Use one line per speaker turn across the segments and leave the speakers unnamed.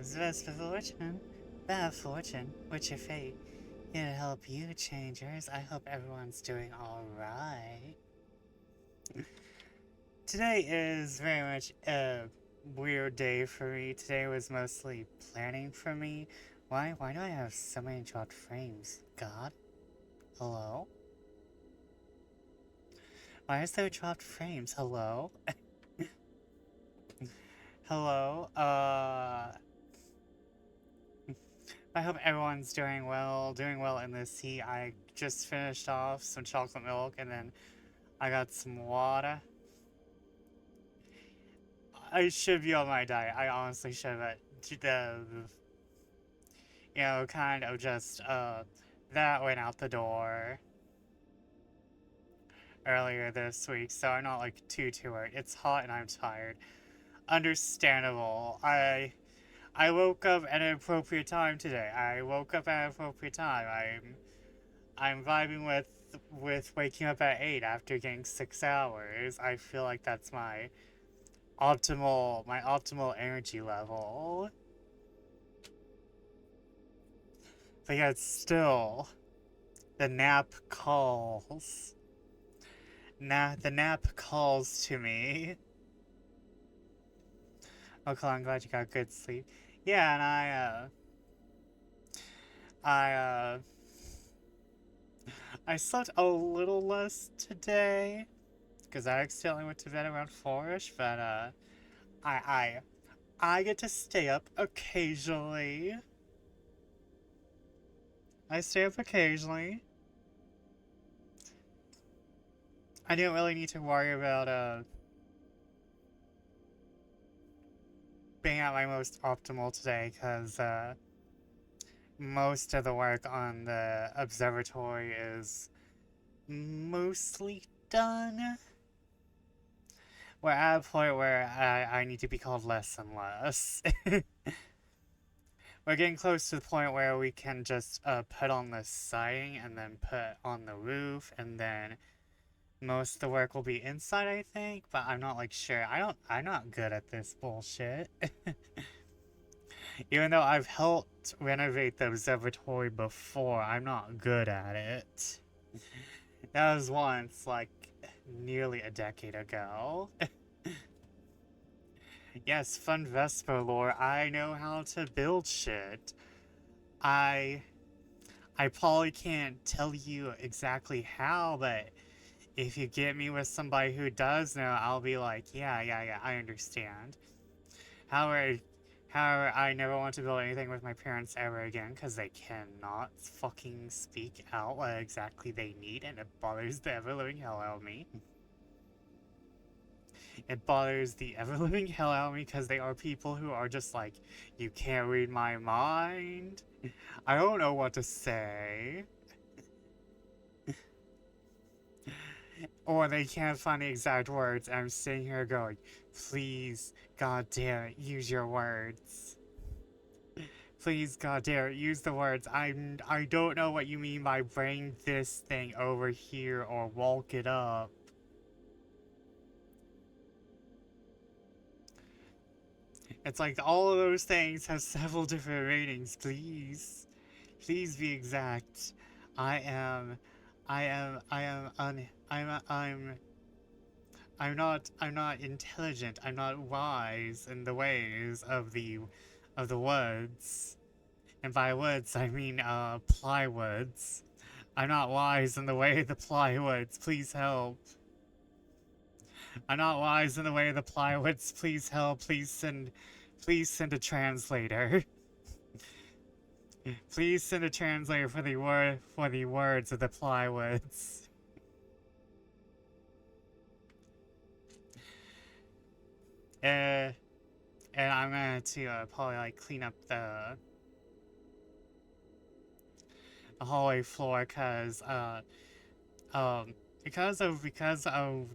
is Vespa Fortune. Bad fortune, what's your fate? Here to help you, changers. I hope everyone's doing alright. Today is very much a weird day for me. Today was mostly planning for me. Why do I have so many dropped frames? God? Hello? Why is there dropped frames? Hello? Hello? I hope everyone's doing well in this heat. I just finished off some chocolate milk and then I got some water. I should be on my diet. I honestly should, but kind of just, that went out the door earlier this week, so I'm not, like, too worried. It's hot and I'm tired. Understandable. I woke up at an appropriate time today. I'm vibing with waking up at 8 after getting 6 hours. I feel like that's my optimal energy level. But yet still, the nap calls. The nap calls to me. Okay, I'm glad you got good sleep. Yeah, and I slept a little less today because I accidentally went to bed around 4ish, but I get to stay up occasionally. I stay up occasionally. I didn't really need to worry about being at my most optimal today because most of the work on the observatory is mostly done. We're at a point where I need to be called less and less. We're getting close to the point where we can just put on the siding and then put on the roof, and then most of the work will be inside, I think, but I'm not, like, sure. I'm not good at this bullshit. Even though I've helped renovate the observatory before, I'm not good at it. That was once, like, nearly a decade ago. Yes, fun Vespa lore, I know how to build shit. I probably can't tell you exactly how, but if you get me with somebody who does know, I'll be like, yeah, I understand. However, I never want to build anything with my parents ever again, because they cannot fucking speak out what exactly they need, and it bothers the ever-living hell out of me. It bothers the ever-living hell out of me, because they are people who are just like, you can't read my mind. I don't know what to say. Or they can't find the exact words, and I'm sitting here going, please, goddamn it, use your words. Please, goddamn it, use the words. I don't know what you mean by bring this thing over here or walk it up. It's like all of those things have several different meanings, please. Please be exact. I'm not intelligent. I'm not wise in the ways of the woods. And by woods, I mean, plywoods. I'm not wise in the way of the plywoods. Please help. I'm not wise in the way of the plywoods. Please help. Please send a translator. Please send a translator for the words of the plywoods. And I'm going to probably like clean up the hallway floor because of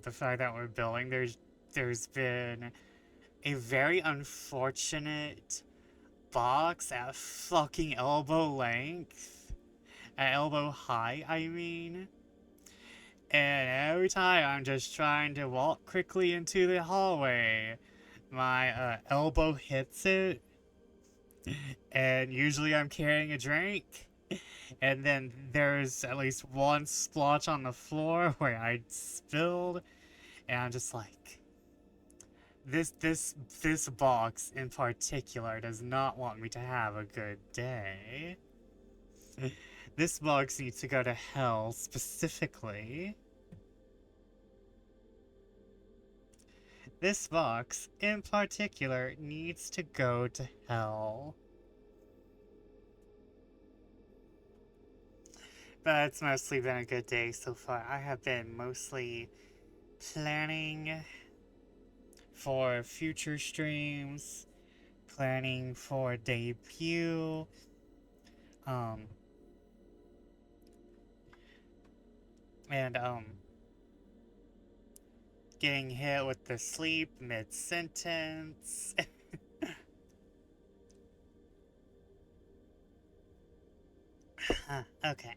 the fact that we're building, there's been a very unfortunate box at fucking elbow length, at elbow height, I mean. And every time I'm just trying to walk quickly into the hallway, my elbow hits it, And usually I'm carrying a drink. And then there's at least one splotch on the floor where I spilled. And I'm just like, this box in particular does not want me to have a good day. This box needs to go to hell specifically. This box in particular needs to go to hell. But it's mostly been a good day so far. I have been mostly planning for future streams, planning for debut, um, and getting hit with the sleep mid-sentence. Okay.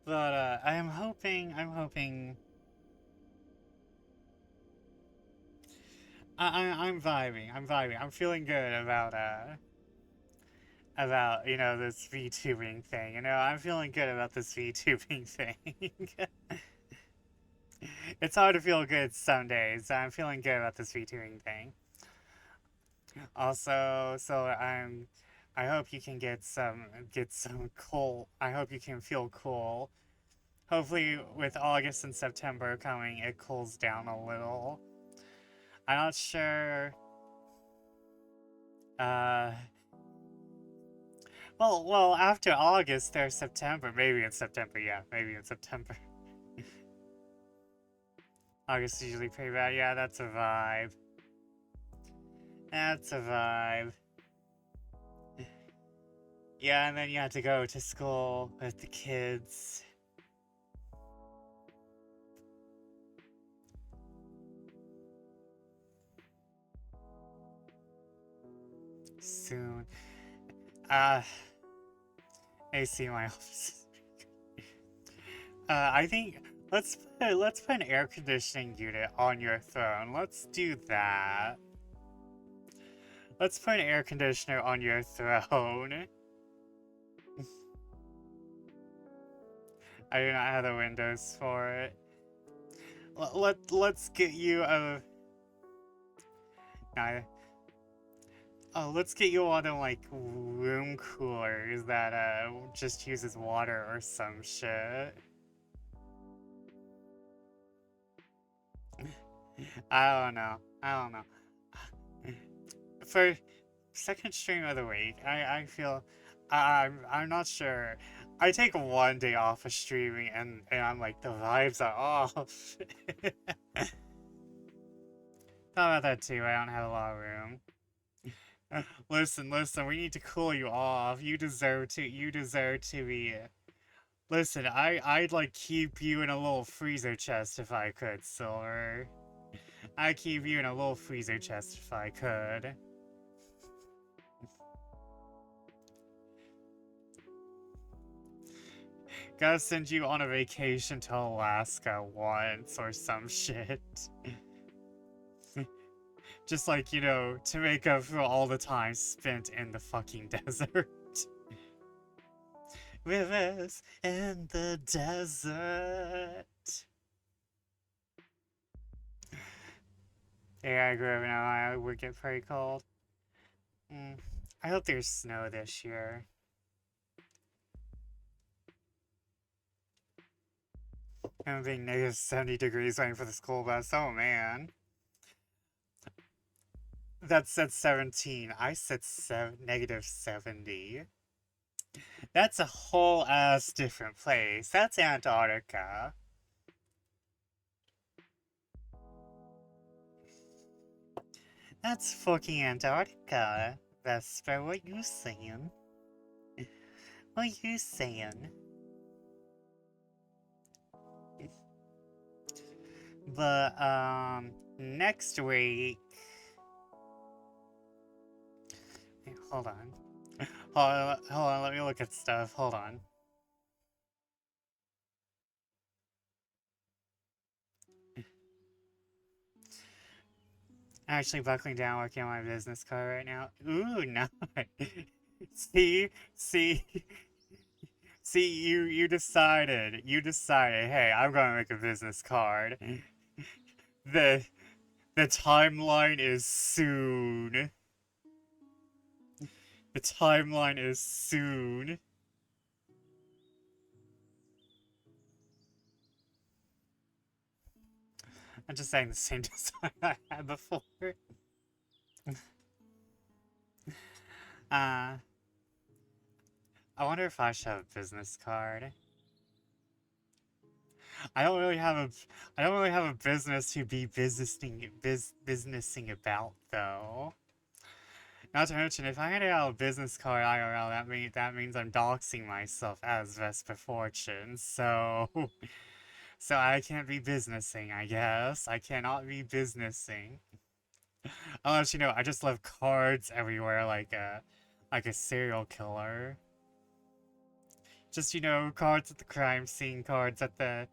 But I'm hoping I'm vibing. I'm feeling good about, you know, this VTubing thing. You know, I'm feeling good about this VTubing thing. It's hard to feel good some days. I'm feeling good about this VTubing thing. Also, I hope you can get some cool. I hope you can feel cool. Hopefully, with August and September coming, it cools down a little. I'm not sure. Uh, well, after August, there's September. Maybe in September, yeah, maybe in September. August is usually pretty bad. Yeah, that's a vibe. That's a vibe. Yeah, and then you have to go to school with the kids. Soon. AC in my office. I think let's put an air conditioning unit on your throne. Let's do that. Let's put an air conditioner on your throne. I do not have the windows for it. Let's get you a. Nah, oh, let's get you one of them, like, room coolers that just uses water or some shit. I don't know. For second stream of the week, I feel I'm not sure. I take one day off of streaming and I'm like, the vibes are off. Thought about that too. I don't have a lot of room. Listen, we need to cool you off. You deserve to be. Listen, I'd like keep you in a little freezer chest if I could, Silver. I'd keep you in a little freezer chest if I could. Gotta send you on a vacation to Alaska once or some shit. Just like, you know, to make up for all the time spent in the fucking desert. Rivers in the desert. Yeah, I grew up in Ohio. It would get pretty cold. I hope there's snow this year. I'm being negative 70 degrees waiting for the school bus. Oh man. That said 17. I said negative 70. That's a whole ass different place. That's Antarctica. That's fucking Antarctica. Vesper, what you saying? What you saying? But, next week... Wait, hold on. Hold on, let me look at stuff. Hold on. Actually buckling down working on my business card right now. Ooh, nice. see, see, see, you decided. You decided, hey, I'm gonna make a business card. The the timeline is soon. The timeline is soon. I'm just saying the same design I had before. Uh, I wonder if I should have a business card. I don't really have a, I don't really have a business to be businessing about though. Not to mention, if I hand out a business card IRL, that means I'm doxing myself as Vesper Fortune. So, so I can't be businessing. I guess I cannot be businessing. Unless I just love cards everywhere, like a serial killer. Just cards at the crime scene, cards at the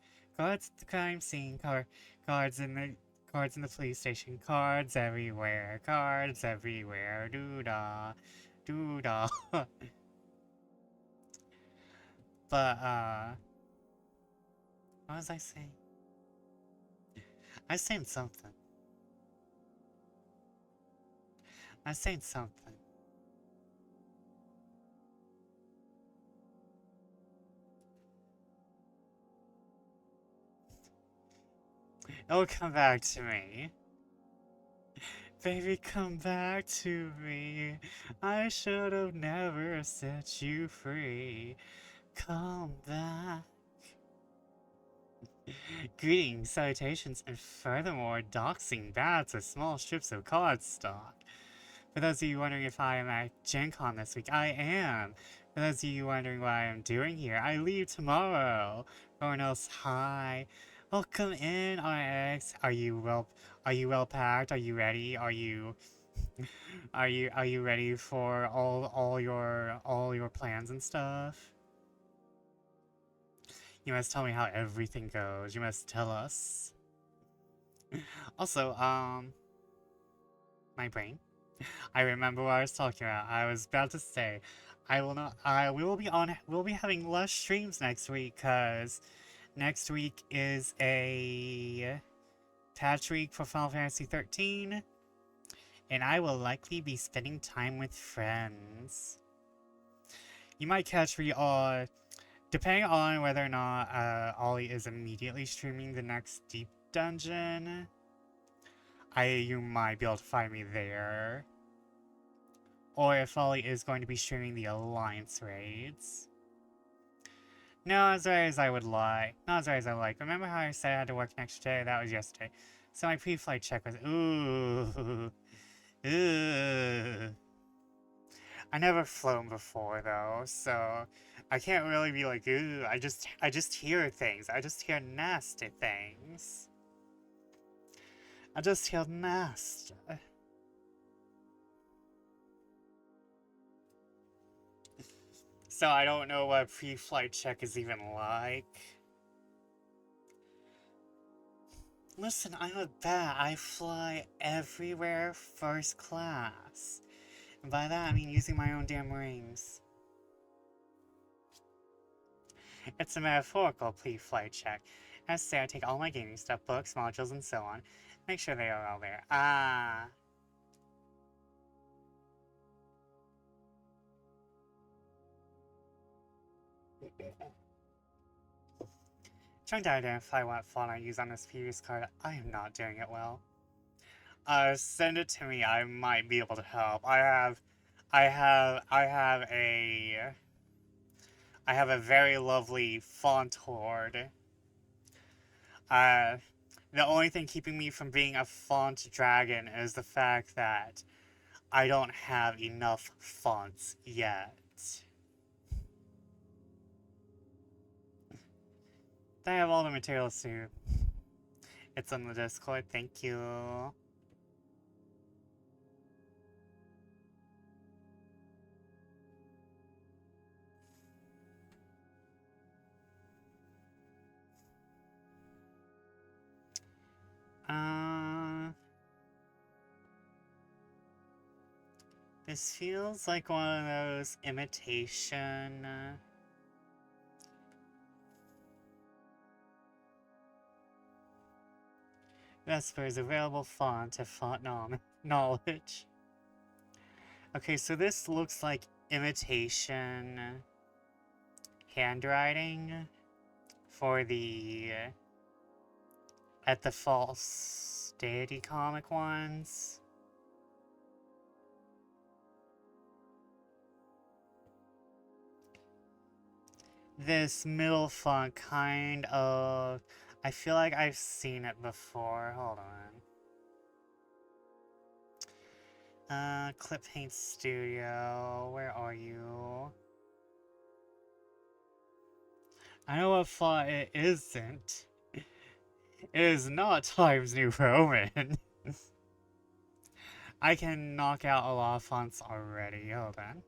crime scene, cards in the police station, cards everywhere, doo da, doo da. But what was I saying? I was saying something. I was saying something. It'll come back to me. Baby, come back to me. I should have never set you free. Come back. Greetings, salutations, and furthermore, doxing bats with small strips of cardstock. For those of you wondering if I am at Gen Con this week, I am. For those of you wondering what I am doing here, I leave tomorrow. Everyone else, hi. Welcome in, RX. Are you well packed? Are you ready? Are you ready for all your plans and stuff? You must tell me how everything goes. You must tell us. Also, my brain. I remember what I was talking about. I was about to say, we'll be having less streams next week, cause next week is a patch week for Final Fantasy 13, and I will likely be spending time with friends. You might catch me depending on whether or not Ollie is immediately streaming the next Deep Dungeon, you might be able to find me there. Or if Ollie is going to be streaming the Alliance raids. No, as rare as I would like. Not as rare as I like. Remember how I said I had to work next day? That was yesterday. So my pre-flight check was ooh. Ooh. I never flown before though, so I can't really be like, ooh, I just hear things. I just hear nasty things. I just hear nasty. So I don't know what a pre-flight check is even like. Listen, I'm a bat. I fly everywhere first class. And by that I mean using my own damn wings. It's a metaphorical pre-flight check. As to say, I take all my gaming stuff, books, modules, and so on. Make sure they are all there. Ah. Trying to identify what font I use on this previous card, I am not doing it well. Send it to me, I might be able to help. I have a very lovely font horde. The only thing keeping me from being a font dragon is the fact that I don't have enough fonts yet. I have all the materials too. It's on the Discord, thank you. This feels like one of those imitation... Vesper's available font to font knowledge. Okay, so this looks like imitation handwriting for the at the false deity comic ones. This middle font kind of... I feel like I've seen it before. Hold on. Clip Paint Studio. Where are you? I know what font it isn't. It is not Times New Roman. I can knock out a lot of fonts already. Hold on.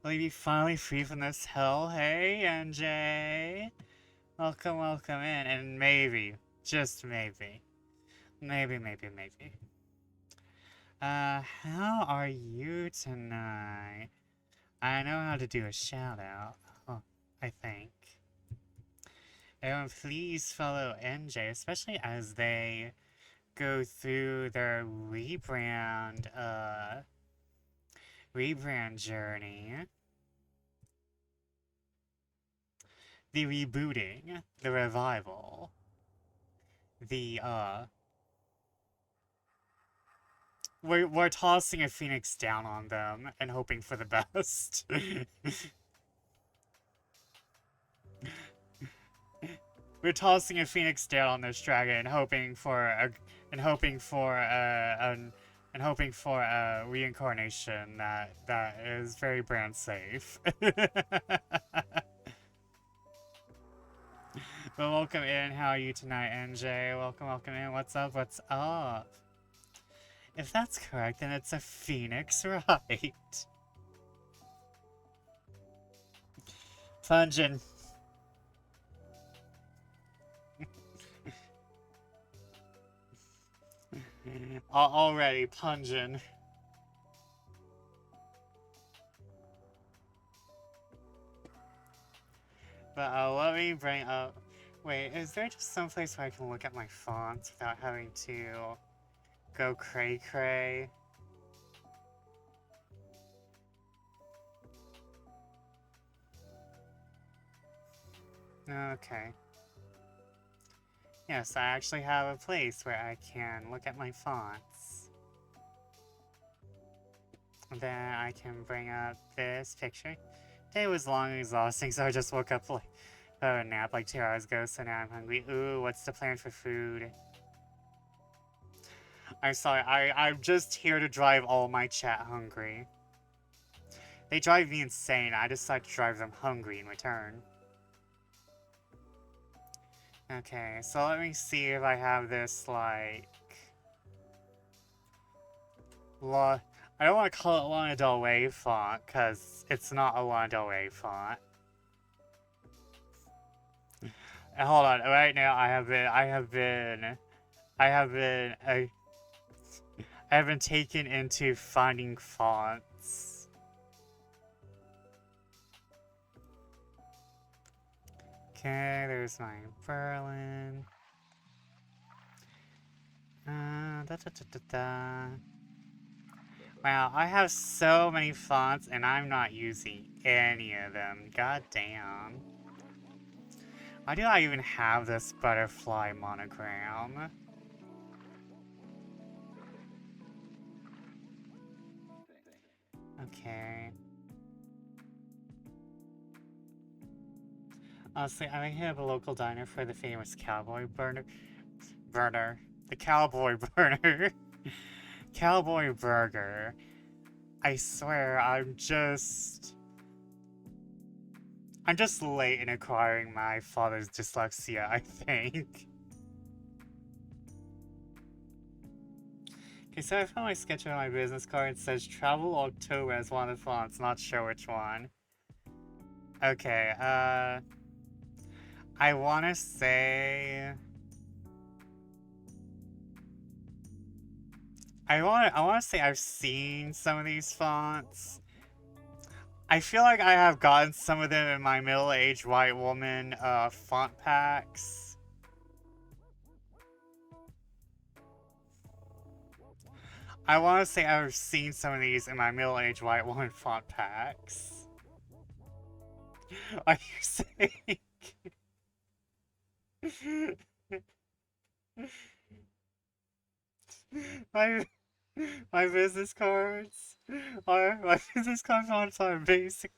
Will you be finally free from this hell? Hey, NJ. Welcome, welcome in. And maybe, just maybe. Maybe. How are you tonight? I know how to do a shout out. Oh, I think. Everyone, please follow NJ, especially as they go through their rebrand journey. The rebooting, the revival, the we're tossing a phoenix down on them and hoping for the best. We're tossing a phoenix down on this dragon and hoping for a reincarnation that is very brand safe. Well, welcome in. How are you tonight, NJ? Welcome in. What's up? If that's correct, then it's a phoenix, right? Pungent. Already pungent. But let me bring up... Wait, is there just some place where I can look at my fonts without having to go cray-cray? Okay. Yes, I actually have a place where I can look at my fonts. Then I can bring up this picture. Day was long and exhausting, so I just woke up like a nap like 2 hours ago, so now I'm hungry. Ooh, what's the plan for food? I'm sorry, I'm just here to drive all my chat hungry. They drive me insane, I decide to drive them hungry in return. Okay, so let me see if I have this, like... I don't want to call it Lana Del Rey font, because it's not a Lana Del Rey font. Hold on, right now I have been taken into finding fonts. Okay, there's my Berlin. Wow, I have so many fonts and I'm not using any of them. God damn. Why do I even have this butterfly monogram? Okay. Honestly, I hit up a local diner for the famous cowboy burner. The cowboy burner. Cowboy burger. I swear, I'm just late in acquiring my father's dyslexia, I think. Okay, so I found my sketch on my business card. It says Travel October as one of the fonts, not sure which one. Okay, I wanna say... I want to say I've seen some of these fonts. I feel like I have gotten some of them in my middle-aged white woman font packs. I want to say I've seen some of these in my middle-aged white woman font packs. Are you saying? my my business cards are basic.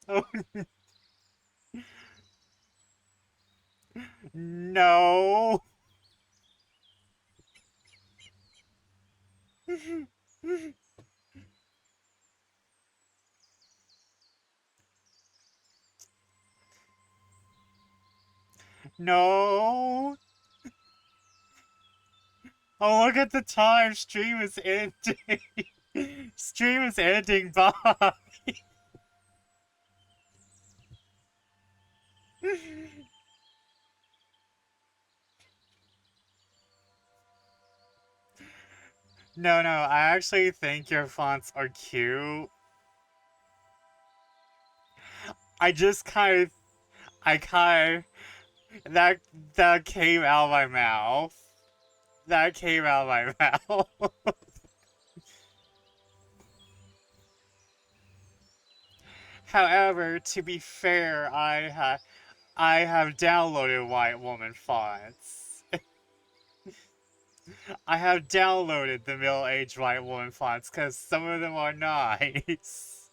Oh no. No. Oh, look at the time. Stream is ending. Stream is ending. Bye. No, no, I actually think your fonts are cute. I just I kind of, that came out of my mouth. That came out of my mouth. However, to be fair, I have downloaded white woman fonts. I have downloaded the middle-aged white woman fonts because some of them are nice.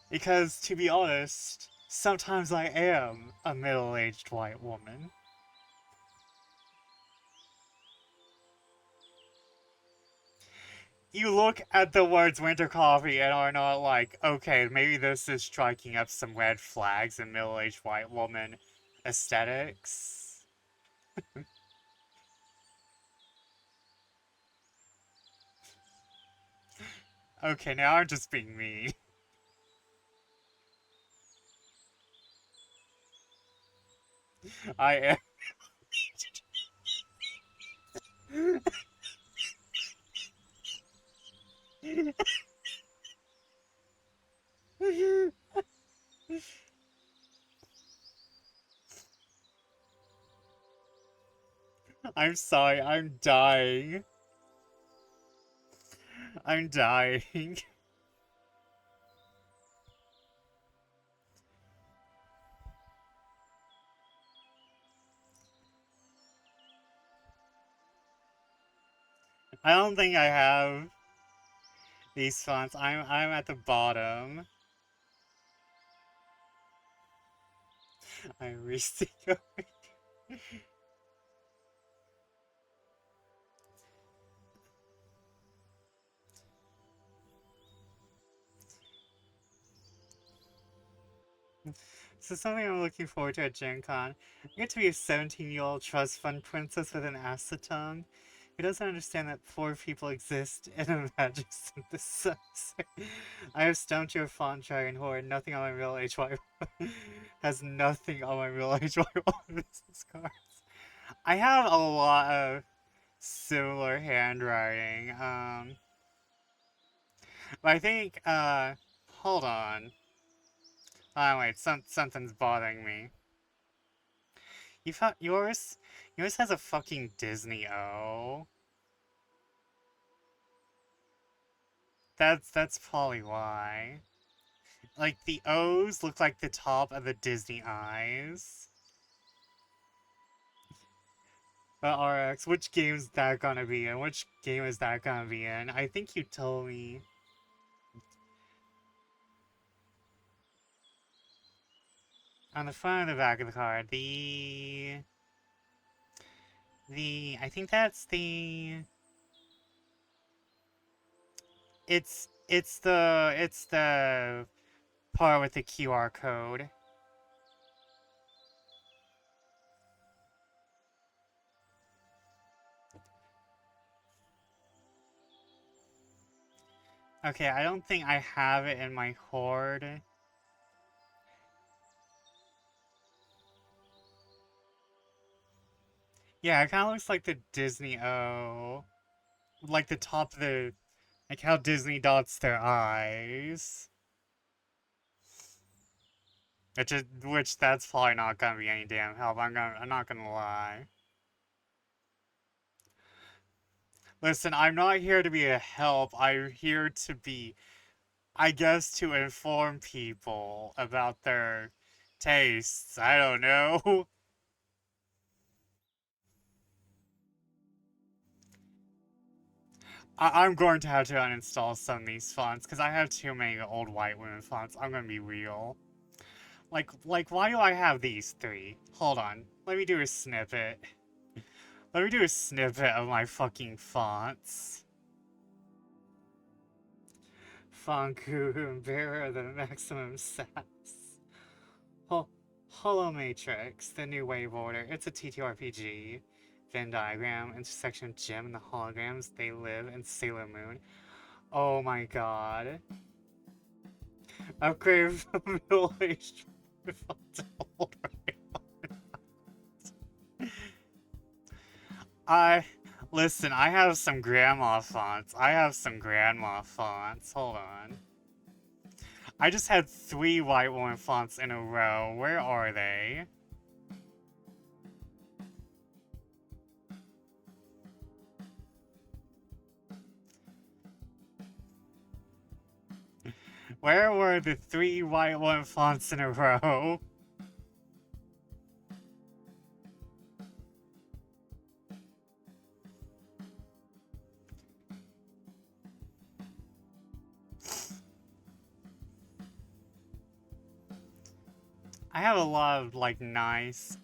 Because, to be honest, sometimes I am a middle-aged white woman. You look at the words winter coffee and are not like, okay, maybe this is striking up some red flags in middle-aged white woman aesthetics. Okay, now I'm just being mean. I am. I'm sorry, I'm dying. I'm dying. I don't think I have these fonts. I'm at the bottom. I'm reaching over. This is something I'm looking forward to at Gen Con. I get to be a 17-year-old trust fund princess with an acetone who doesn't understand that poor people exist in a magic synthesizer. I have stumped your font dragon horde. Nothing on my real HY has nothing on my real HY business cards. I have a lot of similar handwriting. But I think hold on. Oh wait, something's bothering me. You found yours? Yours has a fucking Disney O. That's probably why. Like the O's look like the top of the Disney eyes. But RX, which game is that gonna be in? Which game is that gonna be in? I think you told me. On the front and the back of the card, I think that's the it's the part with the QR code. Okay, I don't think I have it in my horde. Yeah, it kind of looks like the Disney O. Like the top of the... Like how Disney dots their eyes. Which that's probably not gonna be any damn help. I'm not gonna lie. Listen, I'm not here to be a help. I'm here to be, I guess, to inform people about their tastes. I don't know. I'm going to have to uninstall some of these fonts because I have too many old white women fonts. I'm gonna be real. Why do I have these three? Hold on. Let me do a snippet. Let me do a snippet of my fucking fonts. Fonku, bearer of the maximum sass. Holo Matrix, the new wave order. It's a TTRPG. Venn diagram, intersection of Jim and the holograms. They live in Sailor Moon. Oh my god. Upgrade from middle-aged to old listen, I have some grandma fonts. Hold on. I just had 3 white woman fonts in a row. Where are they? Where were the 3 white woman fonts in a row? I have a lot of, like, nice,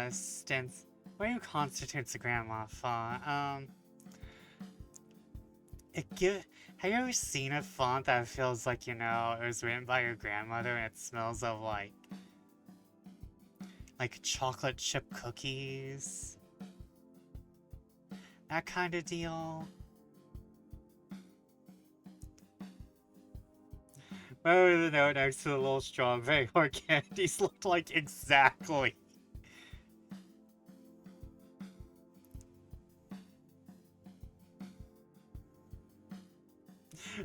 stints. What even constitutes a grandma font? Have you ever seen a font that feels like, it was written by your grandmother and it smells of, like chocolate chip cookies? That kind of deal? Oh, the note next to the little strawberry or candies looked like exactly.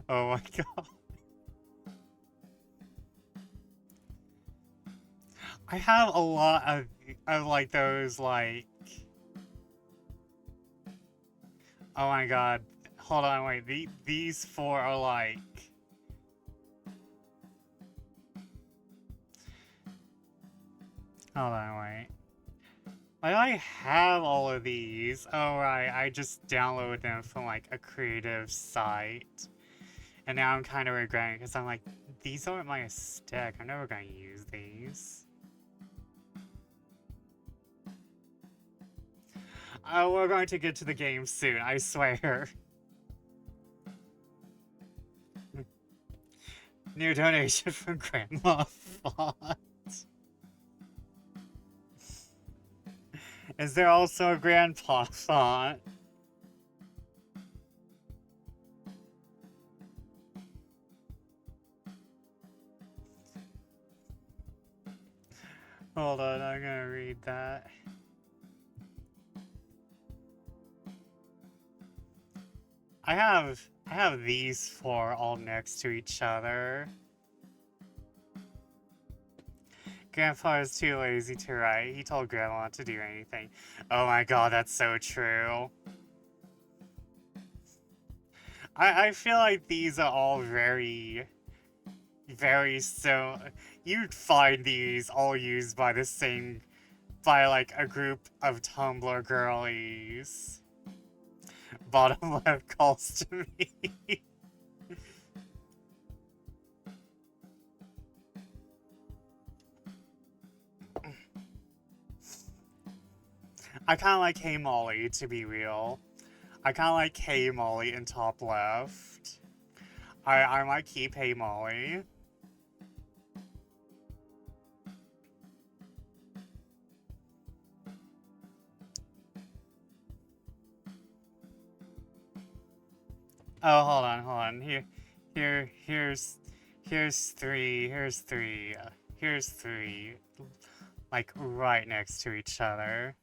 Oh my god. I have a lot of like those like... Oh my god. Hold on, wait. These 4 are like... Hold on, wait. Why do I have all of these? Oh right, I just downloaded them from like a creative site. And now I'm kind of regretting because I'm like, these aren't my aesthetic. I'm never gonna use these. Oh, we're going to get to the game soon, I swear. New donation from Grandma Font. Is there also a Grandpa Font? Hold on, I'm gonna read that. I have these 4 all next to each other. Grandpa is too lazy to write. He told Grandma not to do anything. Oh my god, that's so true. I feel like these are all very so... You'd find these all used by the same... By, like, a group of Tumblr girlies. Bottom left calls to me. I kinda like Hey Molly, to be real. I kinda like Hey Molly in top left. I might keep Hey Molly. Oh, hold on. Here's three. Here's three. Like right next to each other.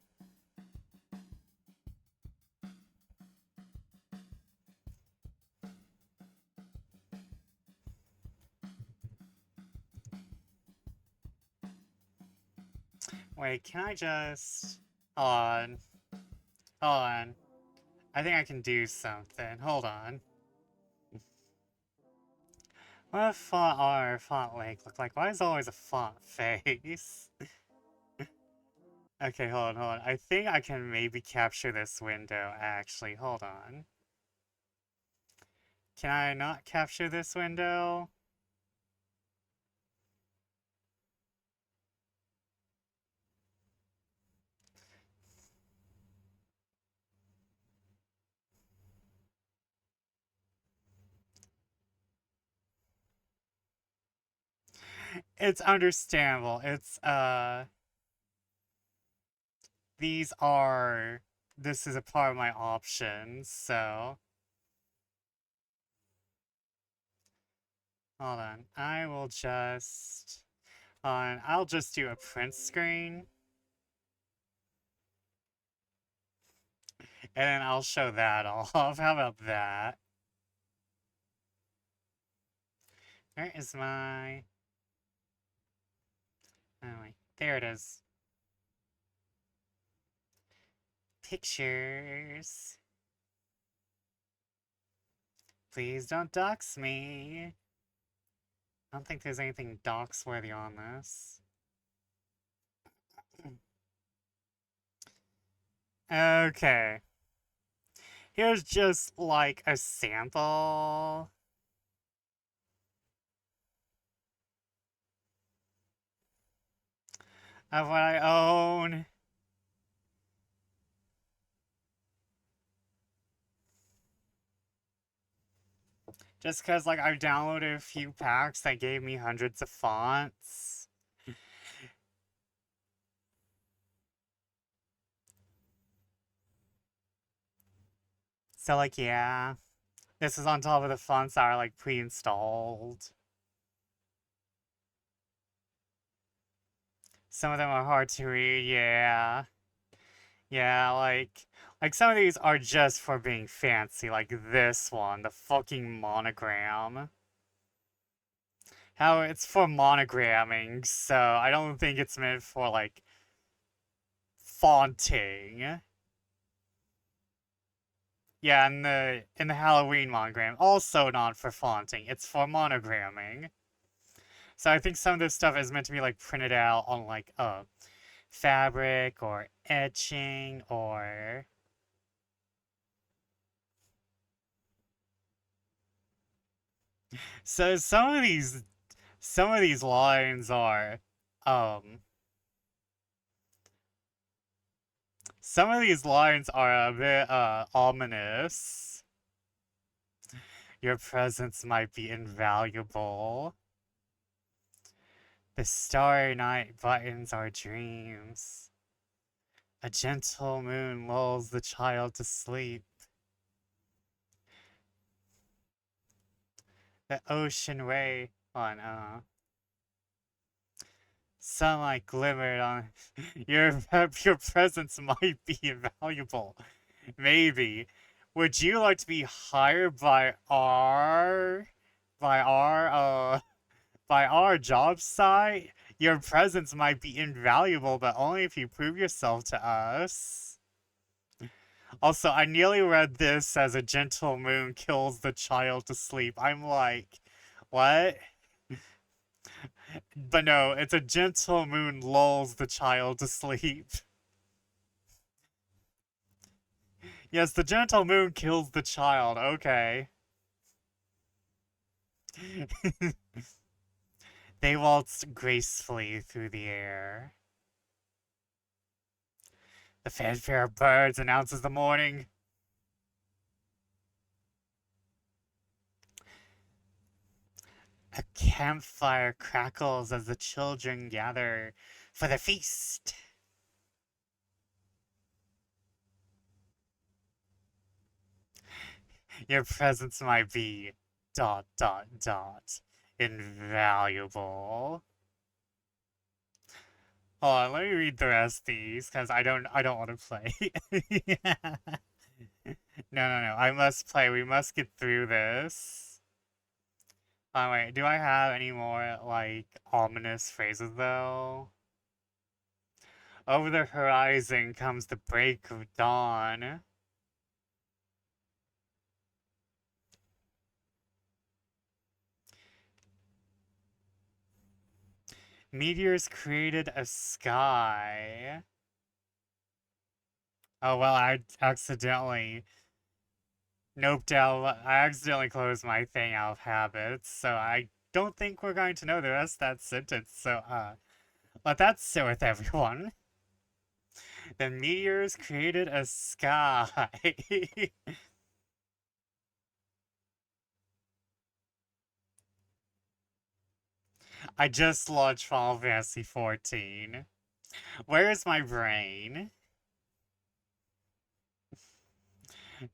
Wait, can I just... Hold on. Hold on. I think I can do something. Hold on. What does font R or font length look like? Why is always a font face? Okay, hold on. I think I can maybe capture this window, actually. Hold on. Can I not capture this window? It's understandable. These are... This is a part of my options, so... Hold on. I will just... I'll just do a print screen. And then I'll show that off. How about that? Where is my... Oh, wait. There it is. Pictures. Please don't dox me. I don't think there's anything dox-worthy on this. Okay. Here's just, like, a sample of what I own. Just because, like, I've downloaded a few packs that gave me hundreds of fonts. So, like, yeah. This is on top of the fonts that are, like, pre-installed. Some of them are hard to read, yeah. Yeah, like some of these are just for being fancy, like this one, the fucking monogram. How it's for monogramming, so I don't think it's meant for, like, fonting. Yeah, in the Halloween monogram, also not for fonting, it's for monogramming. So I think some of this stuff is meant to be, like, printed out on, like, fabric or etching or... So some of these lines are, um, some of these lines are a bit, ominous. Your presence might be invaluable. The starry night brightens our dreams. A gentle moon lulls the child to sleep. The ocean ray on, sunlight glimmered on your presence might be invaluable. Maybe. Would you like to be hired by by our by our job site? Your presence might be invaluable, but only if you prove yourself to us. Also, I nearly read this as a gentle moon kills the child to sleep. I'm like, what? But no, it's a gentle moon lulls the child to sleep. Yes, the gentle moon kills the child. Okay. They waltzed gracefully through the air. The fanfare of birds announces the morning. A campfire crackles as the children gather for the feast. Your presence might be dot dot dot invaluable. Hold on, let me read the rest of these because I don't want to play. Yeah. No. I must play. We must get through this. Oh wait, do I have any more like ominous phrases though? Over the horizon comes the break of dawn. Meteors created a sky. Oh well, I accidentally noped out. I accidentally closed my thing out of habit, so I don't think we're going to know the rest of that sentence. So, let that sit with everyone. The meteors created a sky. I just launched Final Fantasy 14. Where is my brain?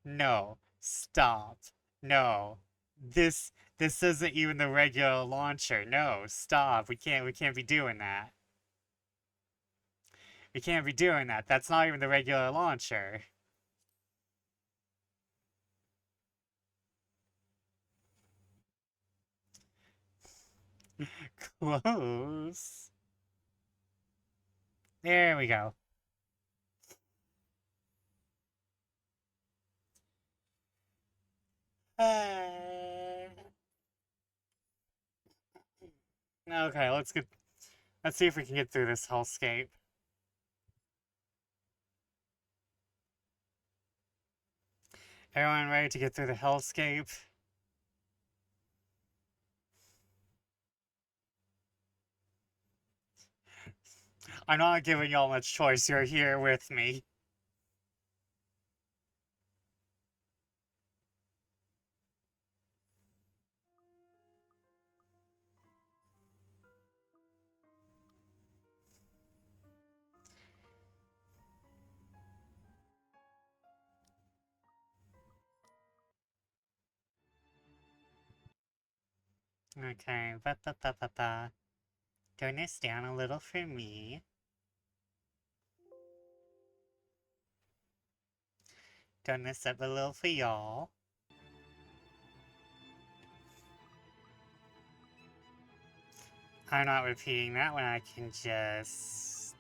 No. Stop. No. This isn't even the regular launcher. No, stop. We can't be doing that. We can't be doing that. That's not even the regular launcher. Close. There we go. Okay, let's see if we can get through this hellscape. Everyone ready to get through the hellscape? I'm not giving y'all much choice. You're here with me. Okay, turn this down a little for me. Turn this up a little for y'all. I'm not repeating that when I can just...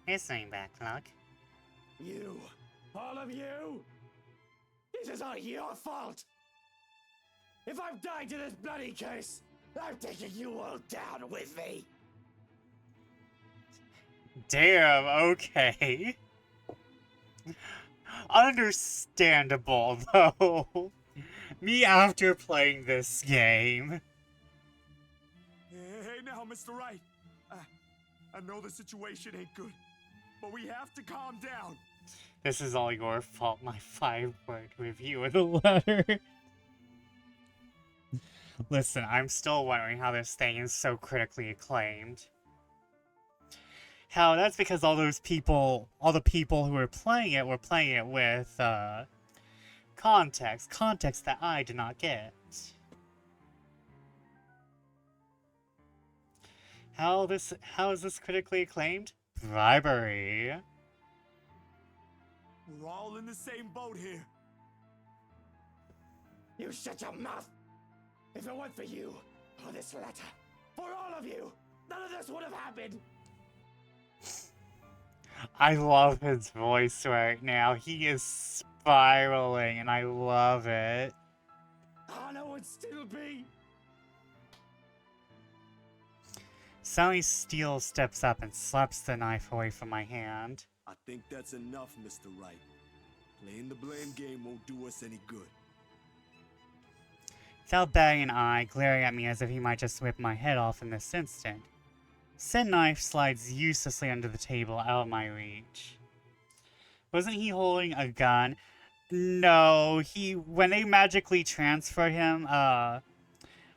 Listening backlog.
You! All of you! This is all your fault! If I'm dying to this bloody case, I'm taking you all down with me!
Damn, okay. Understandable, though. Me after playing this game.
Hey now, Mr. Wright. I know the situation ain't good, but we have to calm down.
This is all your fault, my 5-word review of the letter. Listen, I'm still wondering how this thing is so critically acclaimed. How that's because all the people who were playing it with, context that I did not get. How is this critically acclaimed? Bribery.
We're all in the same boat here. You shut your mouth! If it weren't for you, or this letter, for all of you, none of this would have happened!
I love his voice right now. He is spiraling, and I love it.
Honor would still be.
Sally Steele steps up and slaps the knife away from my hand.
I think that's enough, Mr. Wright. Playing the blame game won't do us any good.
Without batting an eye, glaring at me as if he might just whip my head off in this instant. Said knife slides uselessly under the table out of my reach. Wasn't he holding a gun? No, when they magically transferred him,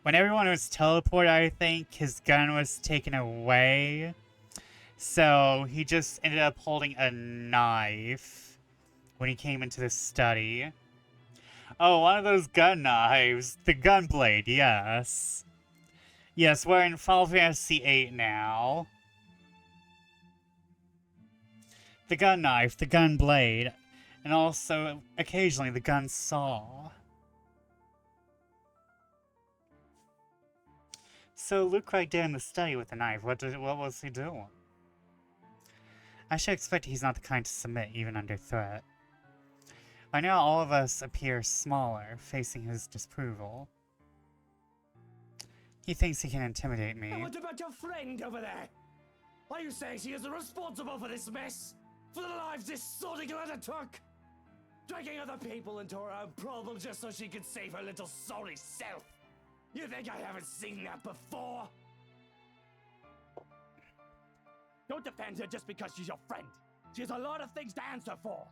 when everyone was teleported, I think, his gun was taken away. So he just ended up holding a knife when he came into the study. Oh, one of those gun knives. The gun blade, yes. Yes, we're in Final Fantasy VIII now. The gun knife, the gun blade, and also occasionally the gun saw. So Luke right there in the study with the knife, what was he doing? I should expect he's not the kind to submit even under threat. By now all of us appear smaller, facing his disapproval. He thinks he can intimidate me.
And what about your friend over there? Are you saying she is responsible for this mess? For the lives this sorting letter took? Dragging other people into her own problems just so she could save her little sorry self? You think I haven't seen that before? Don't defend her just because she's your friend. She has a lot of things to answer for.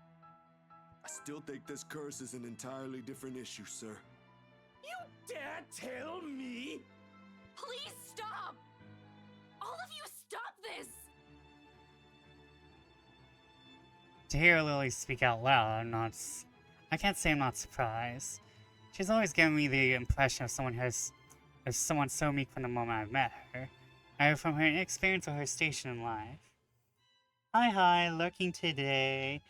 I still think this curse is an entirely different issue, sir.
You dare tell me?
Please stop! All of you, stop this!
To hear Lily speak out loud, I can't say I'm not surprised. She's always given me the impression of someone so meek from the moment I've met her, either from her inexperience or her station in life. Hi, lurking today.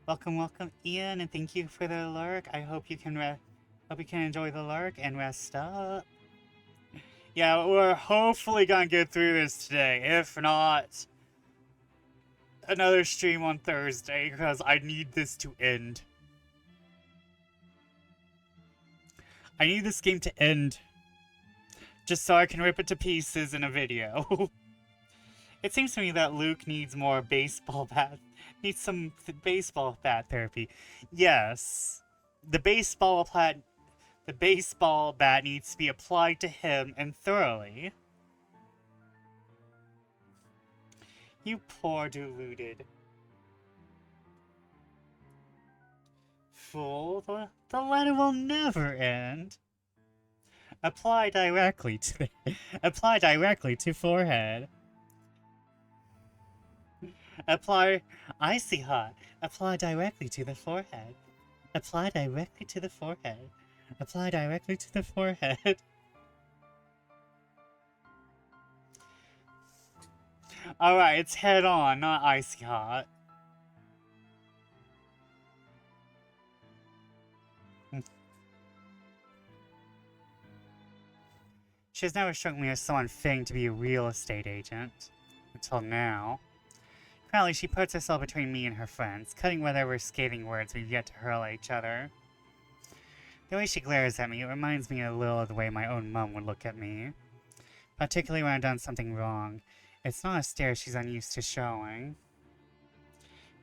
Welcome, Ian, and thank you for the lurk. I hope you can enjoy the lurk and rest up. Yeah, we're hopefully gonna get through this today. If not, another stream on Thursday, because I need this to end. I need this game to end, just so I can rip it to pieces in a video. It seems to me that Luke needs more needs some baseball bat therapy. Yes, the baseball bat needs to be applied to him, and thoroughly. You poor deluded fool. The letter will never end. Apply directly to forehead. Apply icy hot. Apply directly to the forehead. Apply directly to the forehead. Apply directly to the forehead. Alright, it's head on, not icy hot. She has never struck me as someone fitting to be a real estate agent. Until now. Apparently, she puts herself between me and her friends, cutting whatever scathing words we've yet to hurl at each other. The way she glares at me, it reminds me a little of the way my own mum would look at me. Particularly when I've done something wrong. It's not a stare she's unused to showing.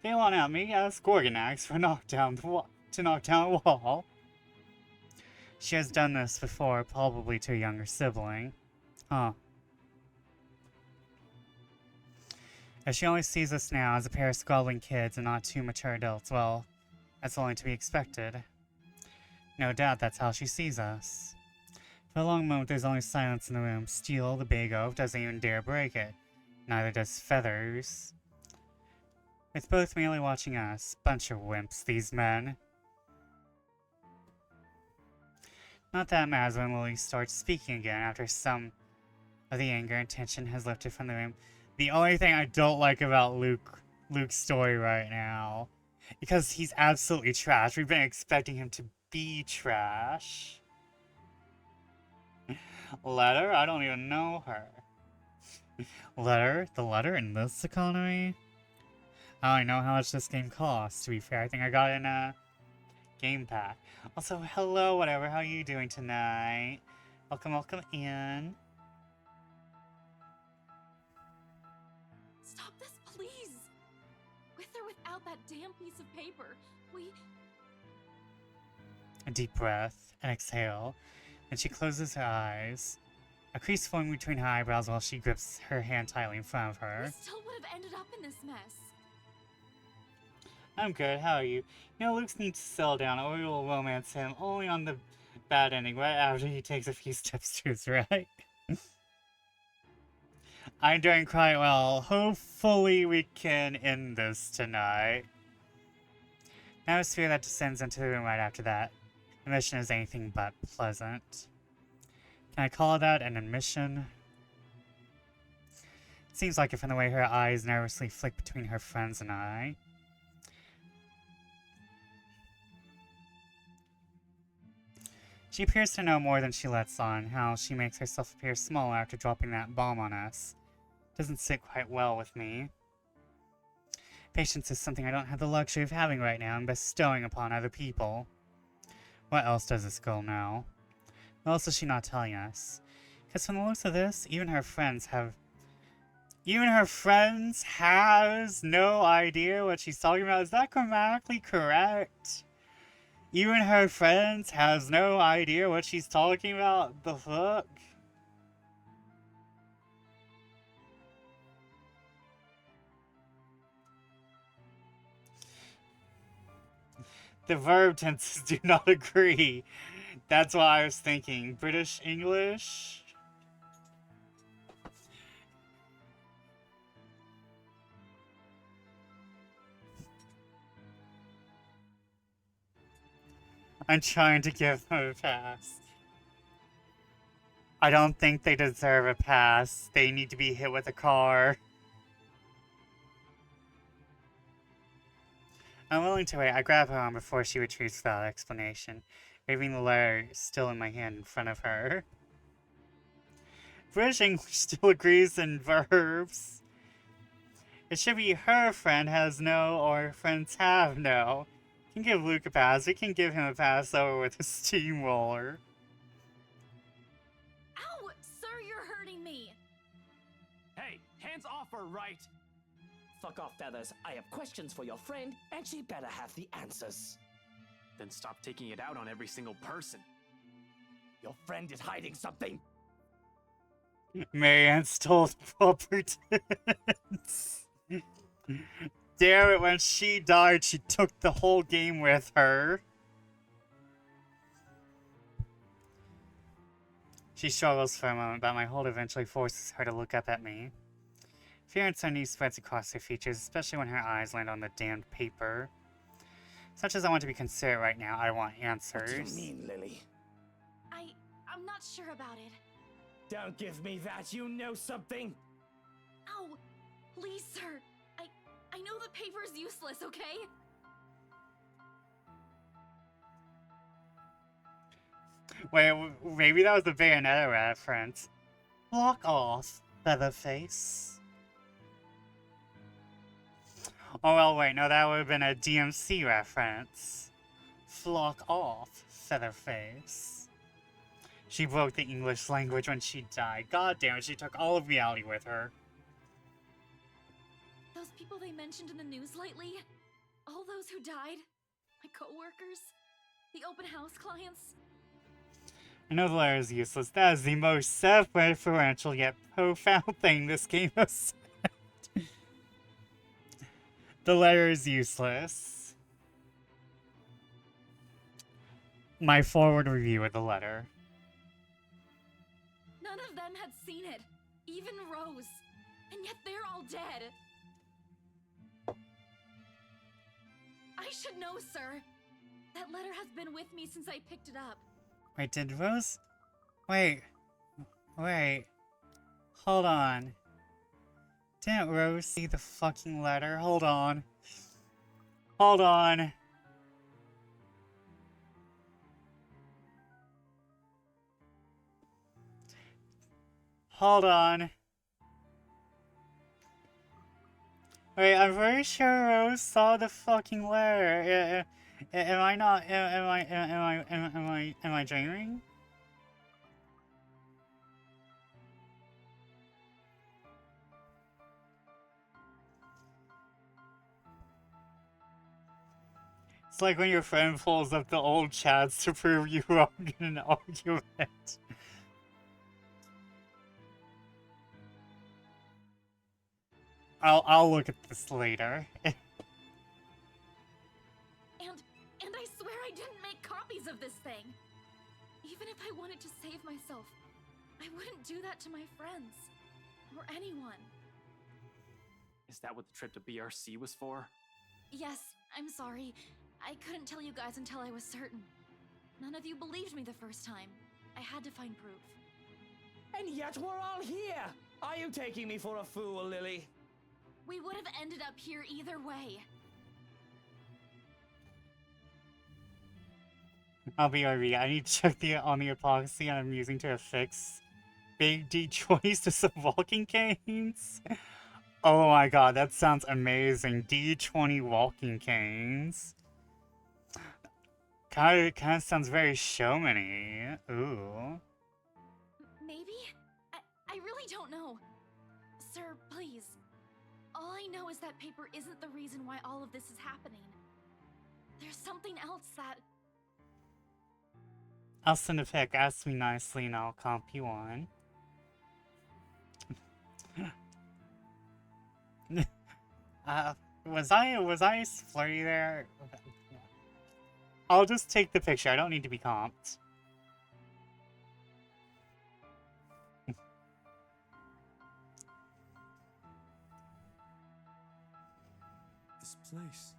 They want at me as Gorgonax for knock down a wall. She has done this before, probably to a younger sibling. Huh. If she only sees us now as a pair of squabbling kids and not two mature adults, well, that's only to be expected. No doubt that's how she sees us. For a long moment there's only silence in the room. Steel, the big oaf, doesn't even dare break it. Neither does Feathers. It's both merely watching us. Bunch of wimps, these men. Not that matters when Lily starts speaking again after some of the anger and tension has lifted from the room. The only thing I don't like about Luke's story right now, because he's absolutely trash. We've been expecting him to be trash. Letter? I don't even know her. Letter? The letter in this economy? I don't know how much this game costs, to be fair. I think I got it in a game pack. Also, hello, whatever. How are you doing tonight? Welcome in.
Stop this, please! With or without that damn piece of paper,
A deep breath, and exhale, and she closes her eyes. A crease forming between her eyebrows while she grips her hand tightly in front of her.
we still would have ended up in this mess.
I'm good, how are you? You know, Luke needs to settle down or we will romance him only on the bad ending right after he takes a few steps to his right. I'm doing quite well. Hopefully we can end this tonight. An atmosphere that descends into the room right after that. Admission is anything but pleasant. Can I call that an admission? It seems like it from the way her eyes nervously flick between her friends and I. She appears to know more than she lets on. How she makes herself appear smaller after dropping that bomb on us doesn't sit quite well with me. Patience is something I don't have the luxury of having right now and bestowing upon other people. What else does this girl know? What else is she not telling us? Because from the looks of this, even her friends has no idea what she's talking about. Is that grammatically correct? Even her friends has no idea what she's talking about? The fuck? The verb tenses do not agree. That's what I was thinking. British English? I'm trying to give them a pass. I don't think they deserve a pass. They need to be hit with a car. I'm willing to wait. I grab her arm before she retreats without explanation, waving the letter still in my hand in front of her. British English still agrees in verbs. It should be her friend has no or friends have no. We can give Luke a pass. We can give him a pass over with a steamroller.
Ow! Sir, you're hurting me!
Hey, hands off her, right? Fuck off, Feathers. I have questions for your friend, and she better have the answers.
Then stop taking it out on every single person.
Your friend is hiding something.
Marianne stole properties. Damn it, when she died, she took the whole game with her. She struggles for a moment, but my hold eventually forces her to look up at me. Fear and certainty spreads across her features, especially when her eyes land on the damned paper. As much as I want to be considerate right now, I want answers.
What do you mean, Lily?
I'm not sure about it.
Don't give me that. You know something.
Ow! Please, sir. I know the paper's useless, okay?
Wait, maybe that was a Bayonetta reference. Walk off, Featherface. Oh, well, wait, no, that would have been a DMC reference. Flock off, Featherface. She broke the English language when she died. God damn it, she took all of reality with her.
Those people they mentioned in the news lately? All those who died? My co-workers? The open house clients?
I know the letter is useless. That is the most self-referential yet profound thing this game has said. The letter is useless. My forward review of the letter.
None of them had seen it. Even Rose. And yet they're all dead. I should know, sir. That letter has been with me since I picked it up.
Wait, did Rose? Wait. Hold on. Didn't Rose see the fucking letter? Hold on. Hold on. Hold on. Wait, I'm pretty sure Rose saw the fucking letter. Am I not? Am I dreaming? It's like when your friend pulls up the old chats to prove you wrong in an argument. I'll look at this later.
And I swear I didn't make copies of this thing. Even if I wanted to save myself, I wouldn't do that to my friends. Or anyone.
Is that what the trip to BRC was for?
Yes, I'm sorry. I couldn't tell you guys until I was certain. None of you believed me the first time. I had to find proof.
And yet we're all here! Are you taking me for a fool, Lily?
We would have ended up here either way.
I'll be RV. I need to check on the epoxy I'm using to affix Big D choice to some walking canes. Oh my god, that sounds amazing. D20 walking canes. Kind of sounds very showman-y. Ooh.
Maybe? I really don't know. Sir, please. All I know is that paper isn't the reason why all of this is happening. There's something else that...
I'll send a pic. Ask me nicely and I'll comp you on. Was I flirty there? I'll just take the picture. I don't need to be comped.
This place.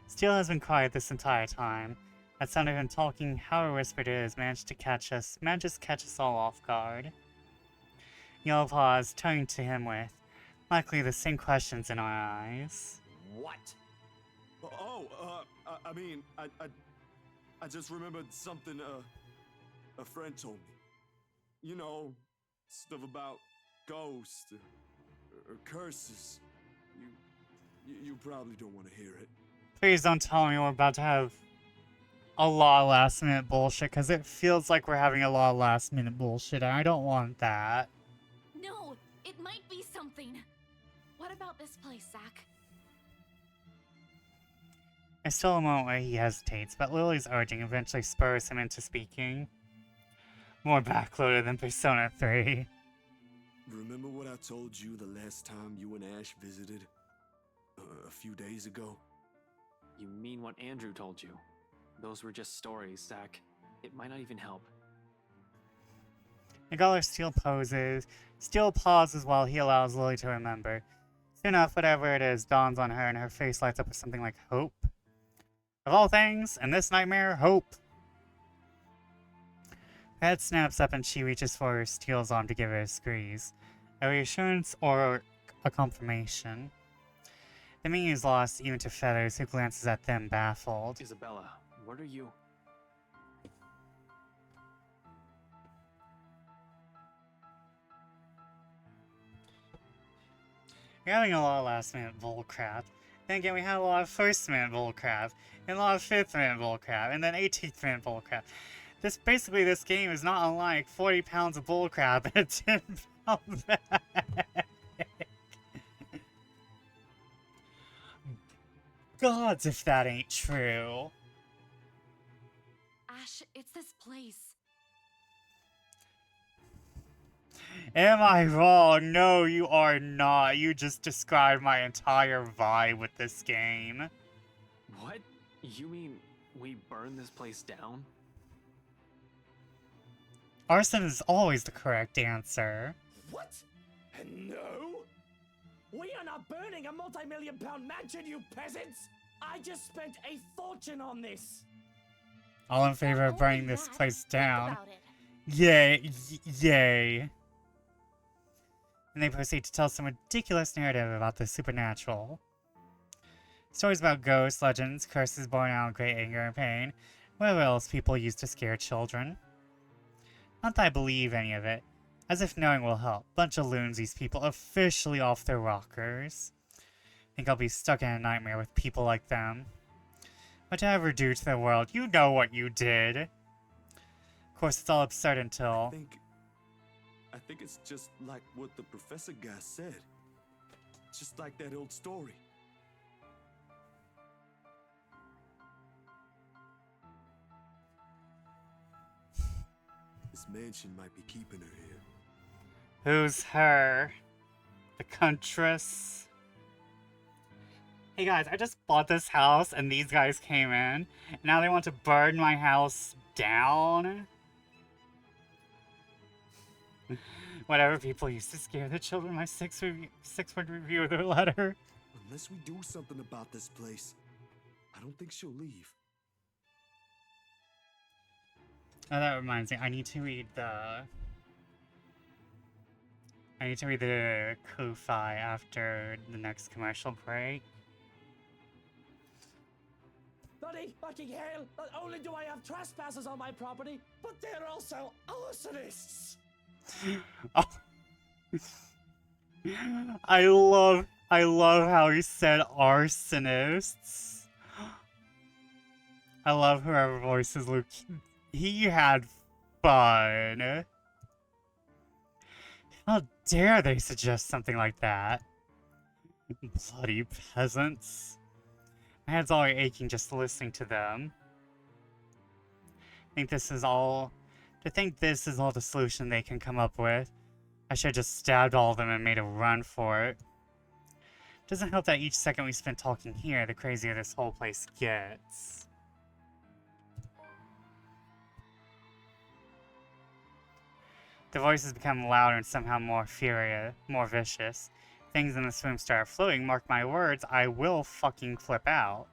Steel has been quiet this entire time. That sound of him talking, however whispered it is, manages to catch us all off guard. Yellow paws, turning to him with, likely the same questions in our eyes.
What?
I mean, I just remembered something, a friend told me. You know, stuff about ghosts, or curses. You probably don't want to hear it.
Please don't tell me we're about to have a lot of last minute bullshit, because it feels like we're having a lot of last minute bullshit, and I don't want that.
No, it might be something. What about this place, Zach?
There's still a moment where he hesitates, but Lily's urging eventually spurs him into speaking. More backloaded than Persona 3.
Remember what I told you the last time you and Ash visited? A few days ago?
You mean what Andrew told you? Those were just stories, Zach. It might not even help.
Nagala still pauses while he allows Lily to remember. Soon enough, whatever it is dawns on her and her face lights up with something like hope. Of all things, in this nightmare, hope. Her head snaps up and she reaches for Steel's arm to give her a squeeze. A reassurance or a confirmation. The meaning is lost even to Feathers, who glances at them baffled.
Isabella, what are you?
We're having a lot of last minute bullcrap. Then again, we had a lot of first minute bullcrap, and a lot of 5th minute bullcrap, and then 18th minute bullcrap. This game is not unlike 40 pounds of bullcrap in a 10-pound bag. Gods, if that ain't true.
Ash, it's this place.
Am I wrong? No, you are not. You just described my entire vibe with this game.
What? You mean we burn this place down?
Arson is always the correct answer.
What? No? We are not burning a multi-million-pound mansion, you peasants! I just spent a fortune on this!
All in favor of
Not
burning
only
this
that,
place
think
down.
about it.
Yay, yay. And they proceed to tell some ridiculous narrative about the supernatural. Stories about ghosts, legends, curses born out of great anger and pain, whatever else people use to scare children. Not that I believe any of it. As if knowing will help. Bunch of loons, these people, officially off their rockers. Think I'll be stuck in a nightmare with people like them. What did I ever do to the world? You know what you did. Of course, it's all absurd until...
I think it's just like what the professor guy said. Just like that old story. This mansion might be keeping her here.
Who's her? The Huntress? Hey guys, I just bought this house and these guys came in. And now they want to burn my house down? Whatever people used to scare the children, my six-word review of their letter.
Unless we do something about this place, I don't think she'll leave.
Oh, that reminds me, I need to read the Ko-Fi after the next commercial break.
Bloody fucking hell! Not only do I have trespassers on my property, but they're also arsonists!
Oh. I love how he said arsonists. I love whoever voices Luke. He had fun. How dare they suggest something like that? Bloody peasants. My head's already aching just listening to them. To think this is all the solution they can come up with. I should have just stabbed all of them and made a run for it. Doesn't help that each second we spend talking here, the crazier this whole place gets. The voices become louder and somehow more vicious. Things in this room start flowing. Mark my words, I will fucking flip out.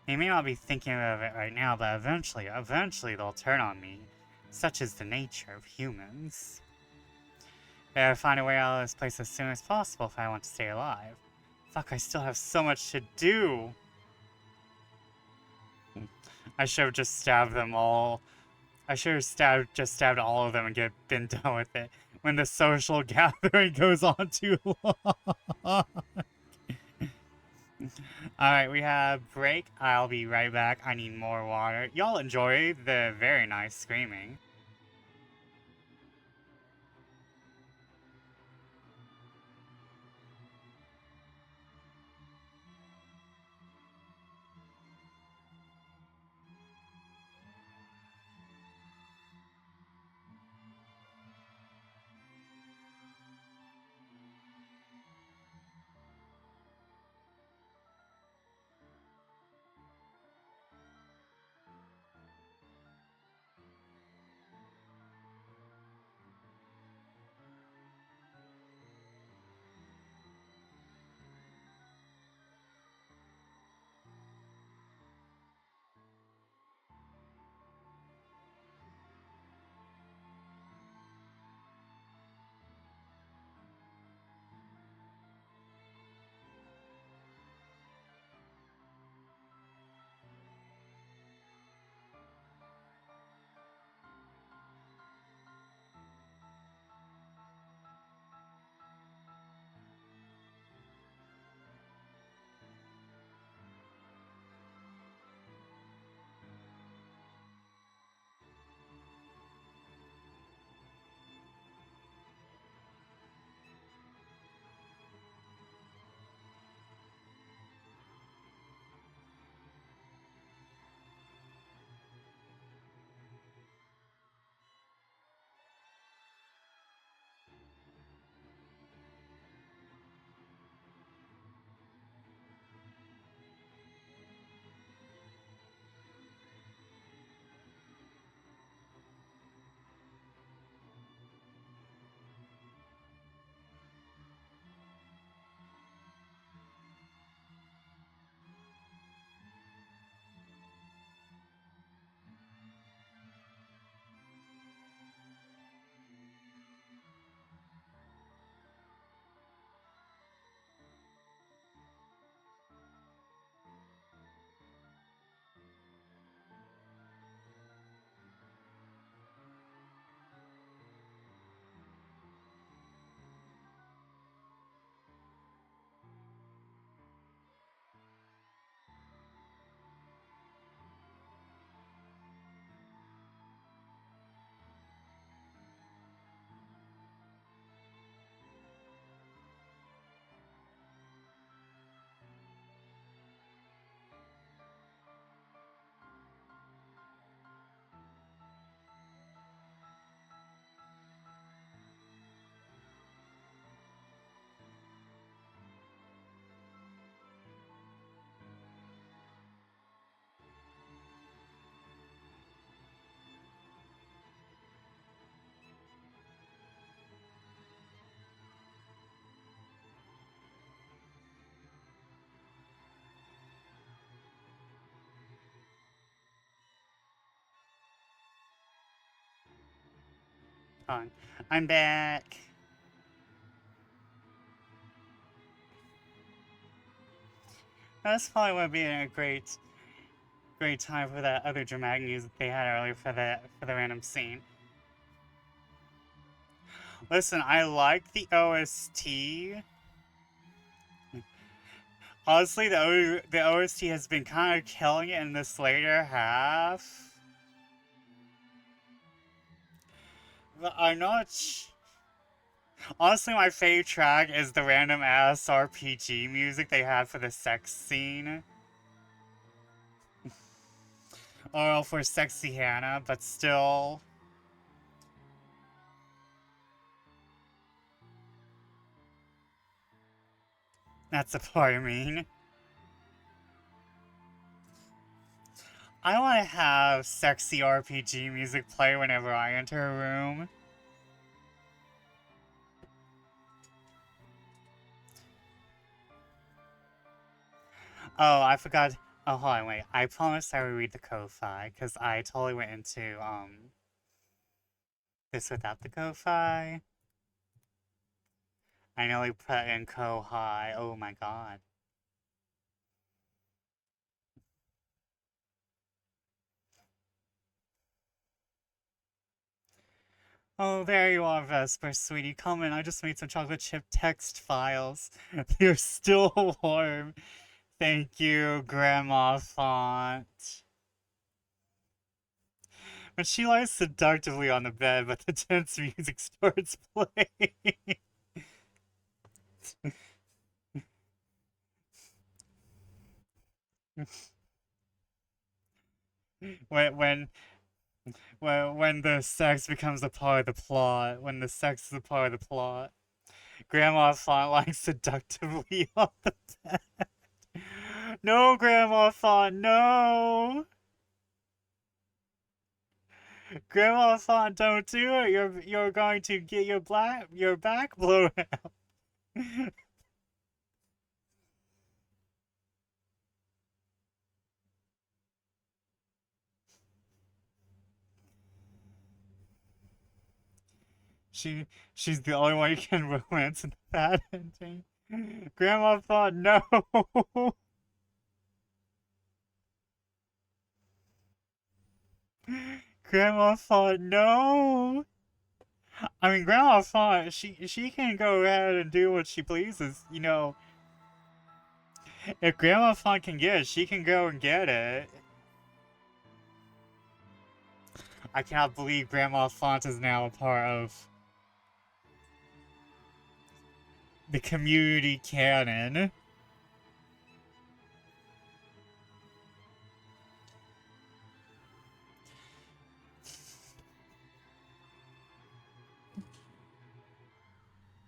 They may not be thinking of it right now, but eventually they'll turn on me. Such is the nature of humans. Better find a way out of this place as soon as possible if I want to stay alive. Fuck, I still have so much to do. I should have just stabbed them all. I should have just stabbed all of them and been done with it. When the social gathering goes on too long. Alright, we have break. I'll be right back. I need more water. Y'all enjoy the very nice screaming. On. I'm back. That's probably would be a great time for that other dramatic music they had earlier for the random scene. Listen, I like the OST. Honestly, the OST has been kind of killing it in this later half. But I'm not. Honestly, my favorite track is the random ass RPG music they had for the sex scene. Or for Sexy Hannah, but still. That's the part I mean. I want to have sexy RPG music play whenever I enter a room. Oh, I forgot. Oh, hold on, wait. I promised I would read the Ko-Fi, because I totally went into, this without the Ko-Fi. I nearly put in Ko-Hi. Oh my god. Oh, there you are, Vesper, sweetie. Come in. I just made some chocolate chip text files. They're still warm. Thank you, Grandma Font. But she lies seductively on the bed, but the tense music starts playing. when, when when the sex becomes a part of the plot, when the sex is a part of the plot, Grandma Font lies seductively on the bed. No, Grandma Font, no! Grandma Font, don't do it. You're going to get your back blown out. She's the only one you can romance in that ending. Grandma Font, no. Grandma Font, no. I mean, Grandma Font, she can go ahead and do what she pleases, you know. If Grandma Font can get it, she can go and get it. I cannot believe Grandma Font is now a part of the community canon.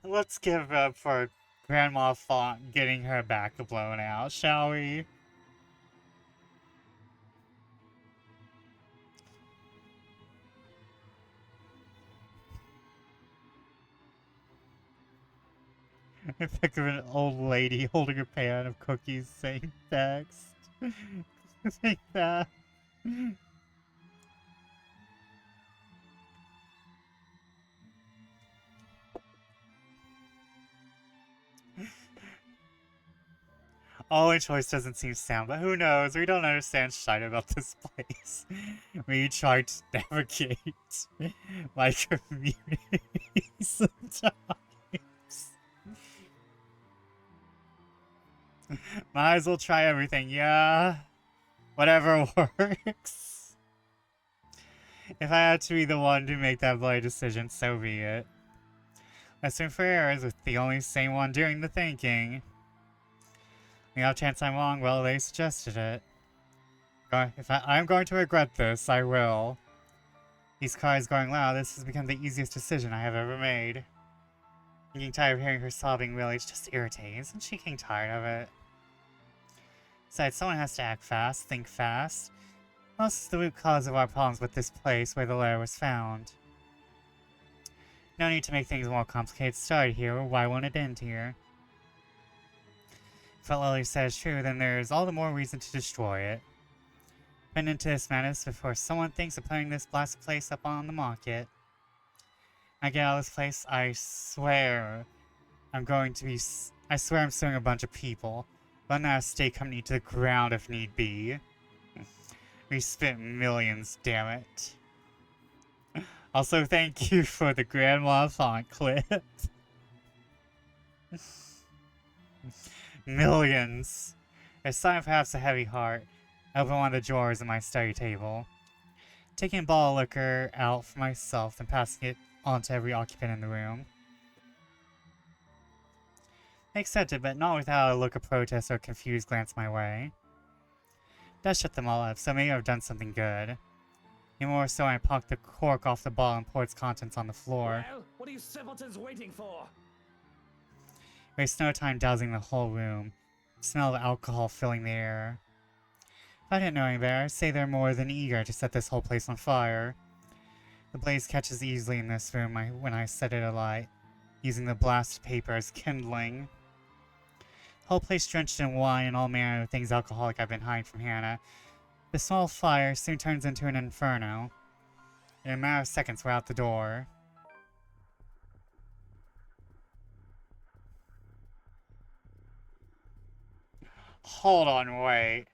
Let's give up for Grandma Font getting her back blown out, shall we? I think of an old lady holding a pan of cookies saying text. Think that. Only choice doesn't seem sound, but who knows? We don't understand shit about this place. We try to navigate my community sometimes. Might as well try everything, yeah? Whatever works. If I had to be the one to make that bloody decision, so be it. Let's room for errors with the only sane one doing the thinking. The off chance I'm wrong, well, they suggested it. If I'm going to regret this, I will. These cries going loud, this has become the easiest decision I have ever made. I'm getting tired of hearing her sobbing, really, it's just irritating. Isn't she getting tired of it? Besides, someone has to act fast, think fast. Well, this is the root cause of our problems with this place where the letter was found. No need to make things more complicated. Start here, why won't it end here? If what Lily said is true, then there is all the more reason to destroy it. Put into this madness before someone thinks of putting this blasted place up on the market. I get out of this place, I swear I swear I'm suing a bunch of people. Run that estate company to the ground if need be. We spent millions, damn it. Also, thank you for the Grandma Font clip. Millions. A sign of perhaps a heavy heart. I open one of the drawers in my study table. Taking a bottle of liquor out for myself and passing it on to every occupant in the room. They accepted, but not without a look of protest or a confused glance my way. That shut them all up, so maybe I've done something good. Even more so, I popped the cork off the bottle and poured its contents on the floor.
Well, what are you simpletons waiting for?
Waste no time dousing the whole room. The smell of alcohol filling the air. If I didn't know any better, I'd say they're more than eager to set this whole place on fire. The blaze catches easily in this room when I set it alight, using the blasted paper as kindling. The whole place drenched in wine and all manner of things alcoholic I've been hiding from Hannah. The small fire soon turns into an inferno. In a matter of seconds, we're out the door. Hold on, wait.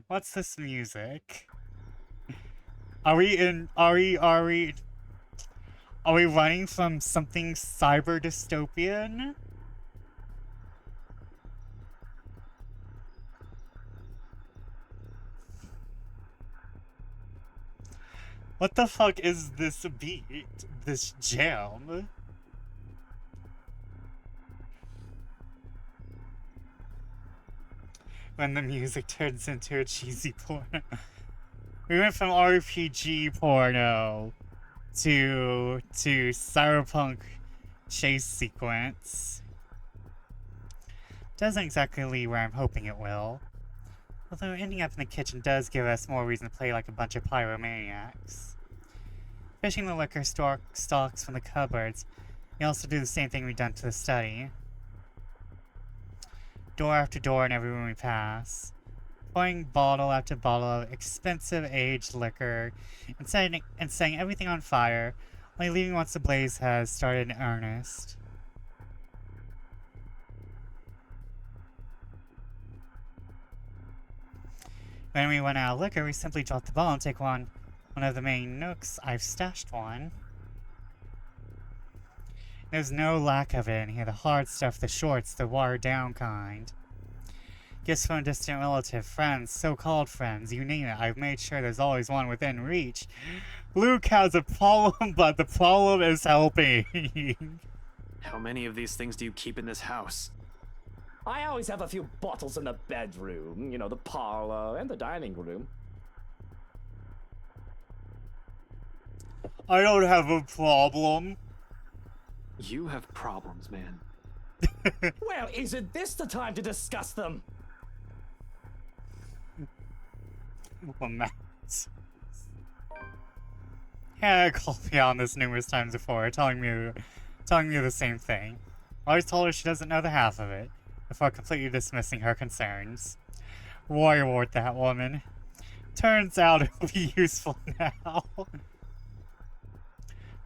What's this music? Are we running from something cyber dystopian? What the fuck is this beat? This jam? When the music turns into a cheesy porno. We went from RPG porno to cyberpunk chase sequence. Doesn't exactly lead where I'm hoping it will. Although ending up in the kitchen does give us more reason to play like a bunch of pyromaniacs. Fishing the liquor stocks from the cupboards, we also do the same thing we've done to the study. Door after door in every room we pass. Pouring bottle after bottle of expensive aged liquor and setting everything on fire, only leaving once the blaze has started in earnest. When we run out of liquor, we simply drop the bottle and take one of the main nooks. I've stashed one. There's no lack of it in here. The hard stuff, the shorts, the watered down kind. Gifts from a distant relative, friends, so-called friends, you name it. I've made sure there's always one within reach. Luke has a problem, but the problem is helping.
How many of these things do you keep in this house?
I always have a few bottles in the bedroom, you know, the parlor and the dining room.
I don't have a problem.
You have problems, man.
Well, isn't this the time to discuss them?
Well, Matt. Hannah called me out on this numerous times before, telling me the same thing. I always told her she doesn't know the half of it, before completely dismissing her concerns. Warrior that woman. Turns out it'll be useful now.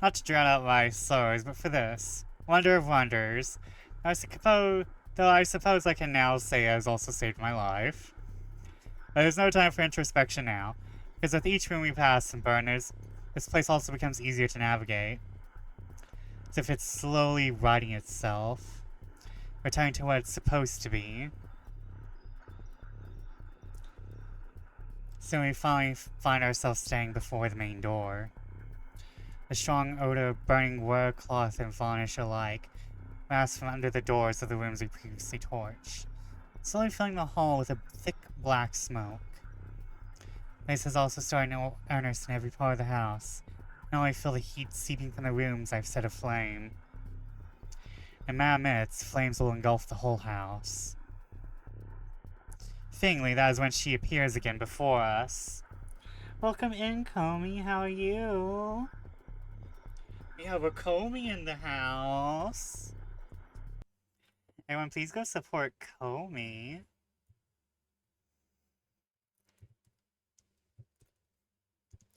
Not to drown out my sorrows, but for this. Wonder of wonders. I suppose I can now say it has also saved my life. But there's no time for introspection now, because with each room we pass and burn, this place also becomes easier to navigate. As if it's slowly righting itself, returning to what it's supposed to be. Soon we finally find ourselves standing before the main door. The strong odor of burning wire cloth and varnish alike wafts from under the doors of the rooms we previously torched, slowly filling the hall with a thick black smoke. The place is also starting to earnest in every part of the house. Now I feel the heat seeping from the rooms I've set aflame. In a matter of minutes, flames will engulf the whole house. Fittingly, that is when she appears again before us. Welcome in, Comey. How are you? We have a Comey in the house. Everyone, please go support Comey.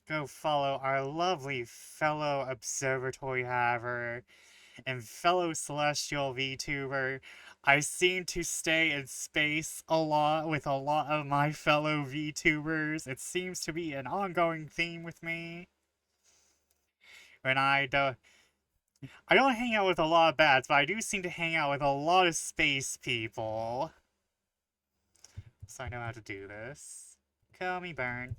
go follow our lovely fellow observatory haver and fellow celestial VTuber. I seem to stay in space a lot with a lot of my fellow VTubers. It seems to be an ongoing theme with me. When I don't hang out with a lot of bats, but I do seem to hang out with a lot of space people. So I know how to do this. Call me Burn.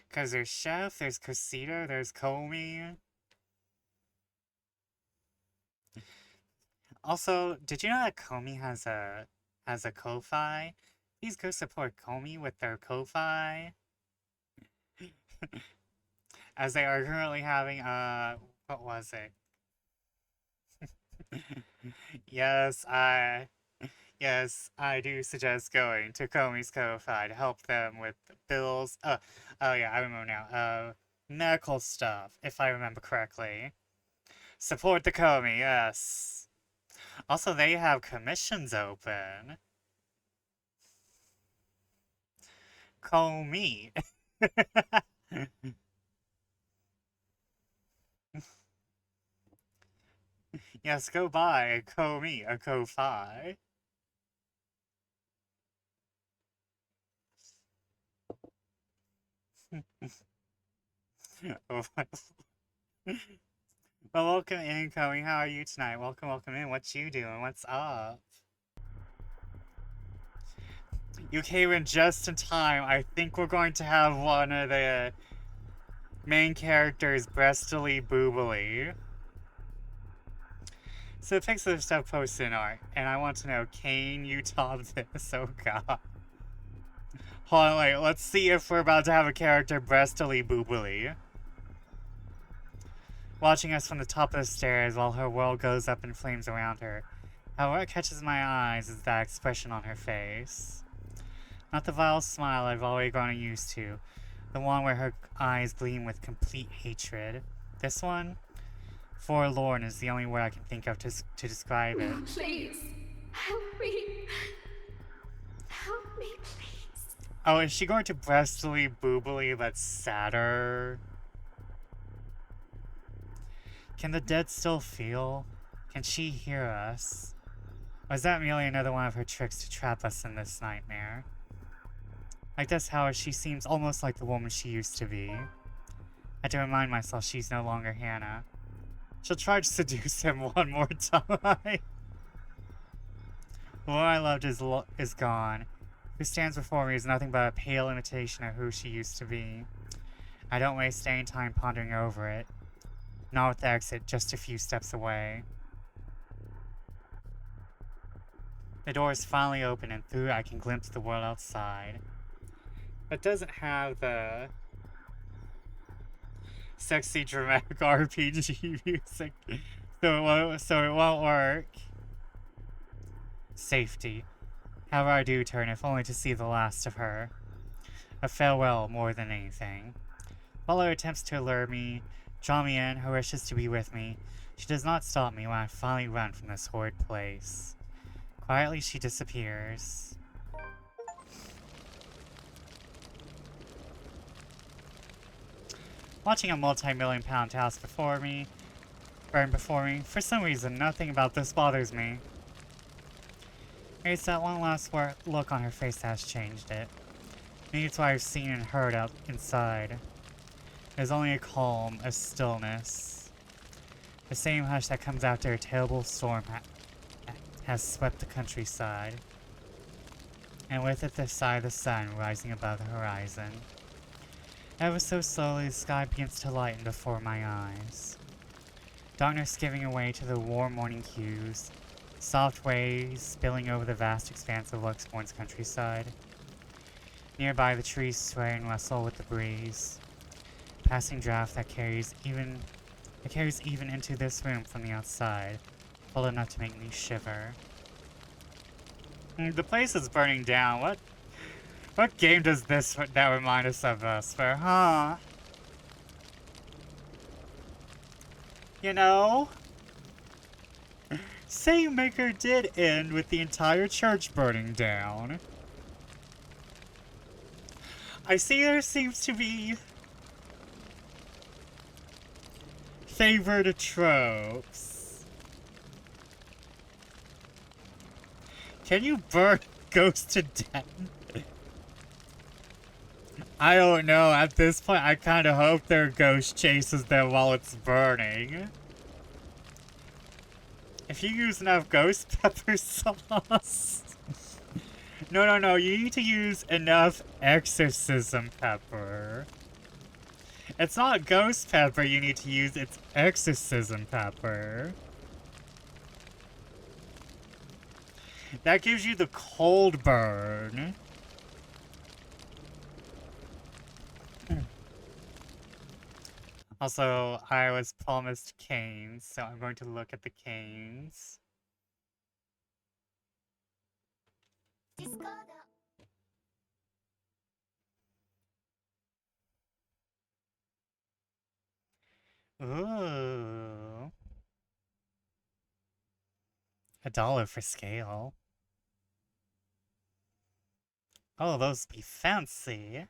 Because there's Chef, there's Cosito, there's Comey. Also, did you know that Comey has a Ko-Fi? Please go support Comey with their Ko-Fi. As they are currently having what was it? Yes, I do suggest going to Comey's Ko-Fi to help them with bills. Oh yeah, I remember now. Medical stuff, if I remember correctly. Support the Comey, yes. Also, they have commissions open. Comey. Yes, go buy a Comey, a Ko-Fi. Oh my. Well, welcome in, Comey. How are you tonight? Welcome in. What you doing? What's up? You came in just in time. I think we're going to have one of the main characters breastily boobily. So the pics of stuff posted in art, and I want to know, can you top this? Oh god. Hold on, wait, let's see if we're about to have a character breastily boobily. Watching us from the top of the stairs while her world goes up in flames around her. However, what catches my eyes is that expression on her face. Not the vile smile I've already grown used to, the one where her eyes gleam with complete hatred. This one? Forlorn is the only word I can think of to describe it.
Please, help me. Help me, please.
Oh, is she going to breastily boobily but sadder? Can the dead still feel? Can she hear us? Or is that merely another one of her tricks to trap us in this nightmare? Like this, however, she seems almost like the woman she used to be. I had to remind myself she's no longer Hannah. She'll try to seduce him one more time. The woman I loved is gone. Who stands before me is nothing but a pale imitation of who she used to be. I don't waste any time pondering over it. Not with the exit just a few steps away. The door is finally open, and through it I can glimpse the world outside. It doesn't have the sexy dramatic RPG music, so it won't work. Safety. However, I do turn, if only to see the last of her. A farewell more than anything. While her attempts to allure me, draw me in, her wishes to be with me, she does not stop me when I finally run from this horrid place. Quietly she disappears. Watching a multi-million-pound task burn before me, for some reason, nothing about this bothers me. Maybe it's that one last look on her face that has changed it. Maybe it's what I've seen and heard out inside. There's only a calm, a stillness. The same hush that comes after a terrible storm has swept the countryside. And with it the sigh of the sun rising above the horizon. Ever so slowly the sky begins to lighten before my eyes. Darkness giving way to the warm morning hues. Soft waves spilling over the vast expanse of Luxborn's countryside. Nearby the trees sway and rustle with the breeze. Passing draft that carries even into this room from the outside, cold enough to make me shiver. The place is burning down. What game does that remind us of us for, huh? You know? Saint Maker did end with the entire church burning down. I see there seems to be favored tropes. Can you burn ghosts to death? I don't know. At this point, I kind of hope their ghost chases them while it's burning. If you use enough ghost pepper sauce... No. You need to use enough exorcism pepper. It's not ghost pepper you need to use, it's exorcism pepper. That gives you the cold burn. Also, I was promised canes, so I'm going to look at the canes. Ooh. $1 for scale. Oh, those be fancy.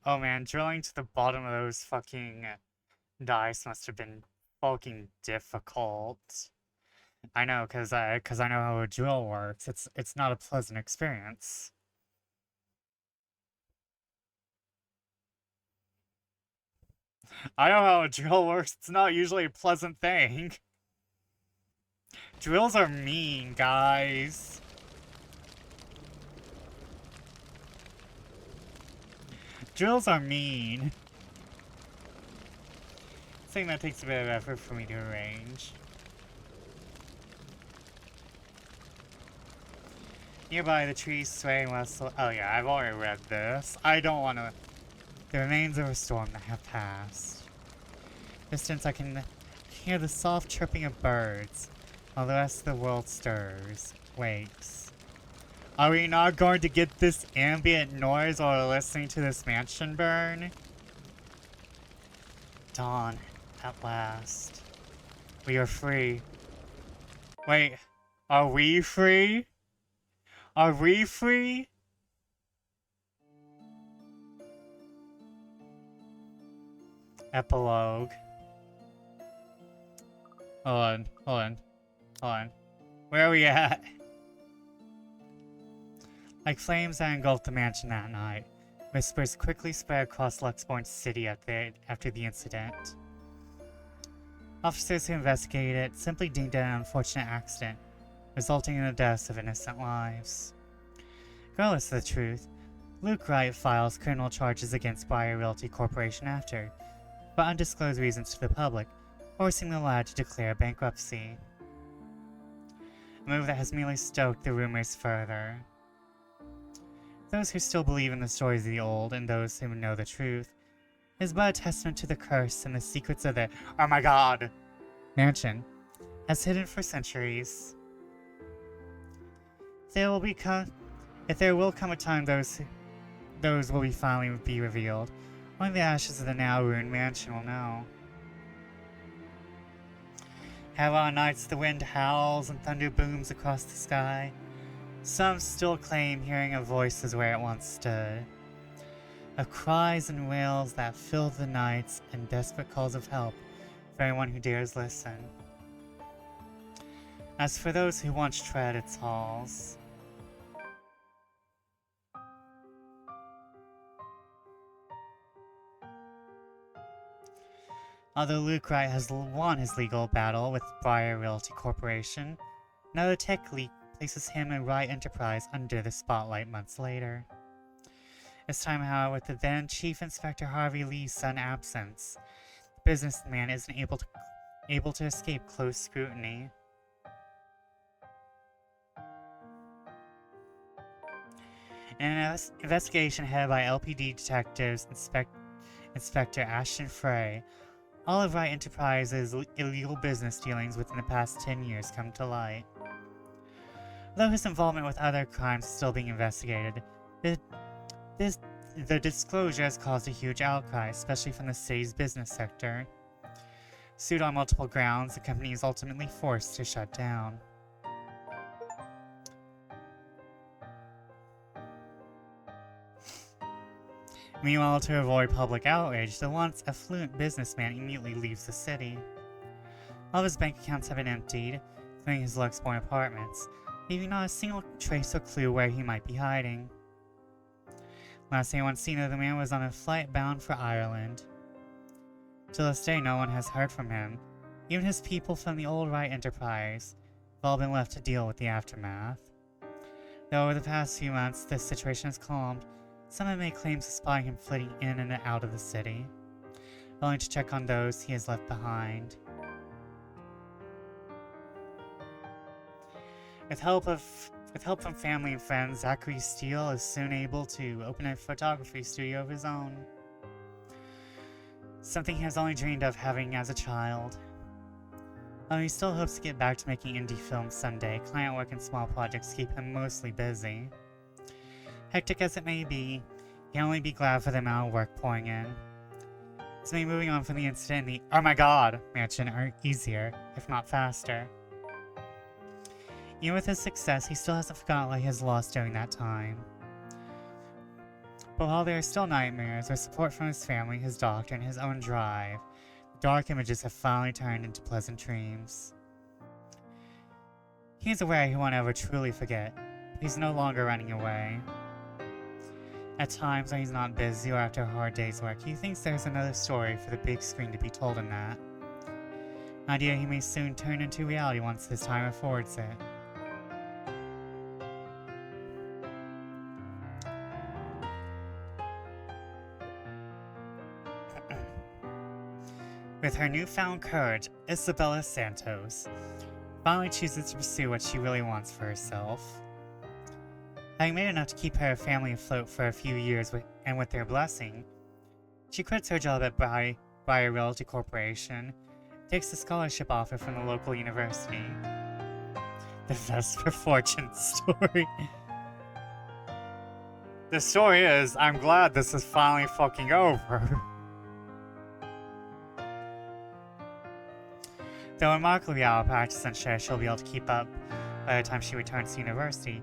Oh man, drilling to the bottom of those fucking dice must have been fucking difficult. I know, cause I know how a drill works. It's not a pleasant experience. I know how a drill works. It's not usually a pleasant thing. Drills are mean, guys. Drills are mean. I think that takes a bit of effort for me to arrange. Nearby, the trees sway while oh yeah, I've already read this. I don't want to... The remains of a storm that have passed. Distance, I can hear the soft chirping of birds, while the rest of the world stirs, wakes. Are we not going to get this ambient noise while listening to this mansion burn? Dawn, at last. We are free. Wait, are we free? Are we free? Epilogue. Hold on. Where are we at? Like flames that engulfed the mansion that night, whispers quickly spread across Luxborn City after the incident. Officers who investigated it simply deemed it an unfortunate accident, resulting in the deaths of innocent lives. Regardless of the truth, Luke Wright files criminal charges against Briar Realty Corporation after, for undisclosed reasons to the public, forcing the lad to declare bankruptcy. A move that has merely stoked the rumors further. Those who still believe in the stories of the old and those who know the truth is but a testament to the curse and the secrets of the oh my god mansion as hidden for centuries. If there will come a time those will be finally be revealed, only the ashes of the now ruined mansion will know. Have on nights the wind howls and thunder booms across the sky. Some still claim hearing of voices where it once stood. Of cries and wails that fill the nights and desperate calls of help for anyone who dares listen. As for those who once tread its halls, although Luke Wright has won his legal battle with Briar Realty Corporation, another tech leak places him and Wright Enterprise under the spotlight months later. This time, however, with the then Chief Inspector Harvey Lee's sudden absence, the businessman isn't able to escape close scrutiny. In an investigation headed by LPD detectives Inspector Ashton Frey, all of Wright Enterprises' illegal business dealings within the past 10 years come to light. Though his involvement with other crimes is still being investigated, the disclosure has caused a huge outcry, especially from the city's business sector. Sued on multiple grounds, the company is ultimately forced to shut down. Meanwhile, to avoid public outrage, the once affluent businessman immediately leaves the city. All of his bank accounts have been emptied, including his Luxborn apartments, leaving not a single trace or clue where he might be hiding. Last anyone seen of the man was on a flight bound for Ireland. To this day, no one has heard from him. Even his people from the old Wright Enterprise have all been left to deal with the aftermath. Though over the past few months, this situation has calmed, some have made claims of spotting him flitting in and out of the city, only to check on those he has left behind. With help from family and friends, Zachary Steele is soon able to open a photography studio of his own. Something he has only dreamed of having as a child. Although he still hopes to get back to making indie films someday, client work and small projects keep him mostly busy. Hectic as it may be, he can only be glad for the amount of work pouring in. To me, moving on from the incident in the "Oh my God" mansion are easier, if not faster. Even with his success, he still hasn't forgotten what he has lost during that time. But while there are still nightmares, with support from his family, his doctor, and his own drive, the dark images have finally turned into pleasant dreams. He is aware he won't ever truly forget, but he's no longer running away. At times, when he's not busy or after a hard day's work, he thinks there's another story for the big screen to be told in that. An idea he may soon turn into reality once his time affords it. With her newfound courage, Isabella Santos finally chooses to pursue what she really wants for herself. Having made enough to keep her family afloat for a few years and with their blessing, she quits her job at Briar Realty Corporation, takes a scholarship offer from the local university. The Vesper Fortune story. The story is, I'm glad this is finally fucking over. Though remarkably out of practice and sure she'll be able to keep up by the time she returns to university,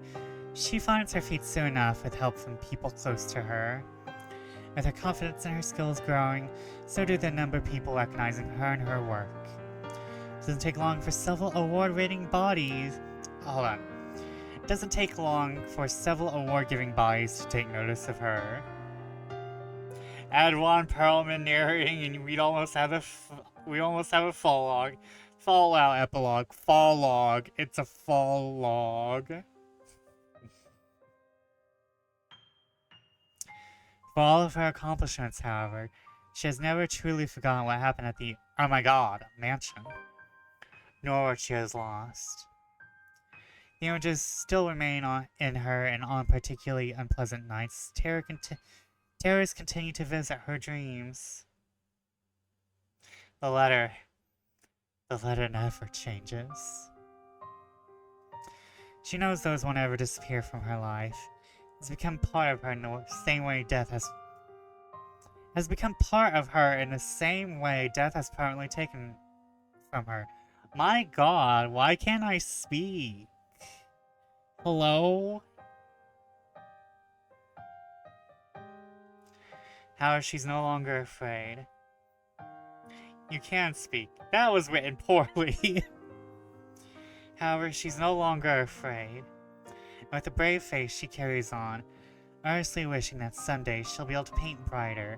she finds her feet soon enough with help from people close to her. With her confidence in her skills growing, so do the number of people recognizing her and her work. It doesn't take long for several award-winning bodies. Hold on. It doesn't take long for several award-giving bodies to take notice of her. Add Ron Perlman narrating, and we'd almost have a Fallout epilogue. Fall log. It's a fall log. For all of her accomplishments, however, she has never truly forgotten what happened at the "Oh my God" mansion, nor what she has lost. The images still remain in her, and on particularly unpleasant nights, terrors continue to visit her dreams. The letter never changes. She knows those won't ever disappear from her life. It's become part of her in the same way death has become part of her in the same way death has permanently taken from her. My God, why can't I speak? Hello? However, she's no longer afraid. You can speak. That was written poorly. However, she's no longer afraid. With a brave face, she carries on, earnestly wishing that someday she'll be able to paint brighter,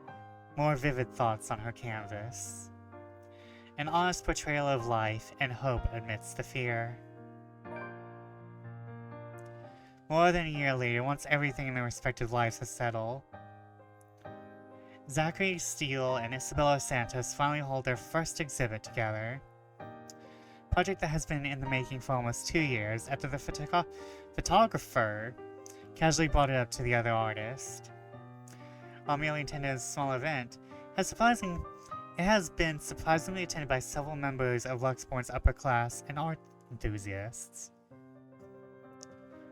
more vivid thoughts on her canvas. An honest portrayal of life and hope amidst the fear. More than a year later, once everything in their respective lives has settled, Zachary Steele and Isabella Santos finally hold their first exhibit together. A project that has been in the making for almost 2 years after the photographer casually brought it up to the other artist. While merely intended as a small event, It has been surprisingly attended by several members of Luxborn's upper class and art enthusiasts.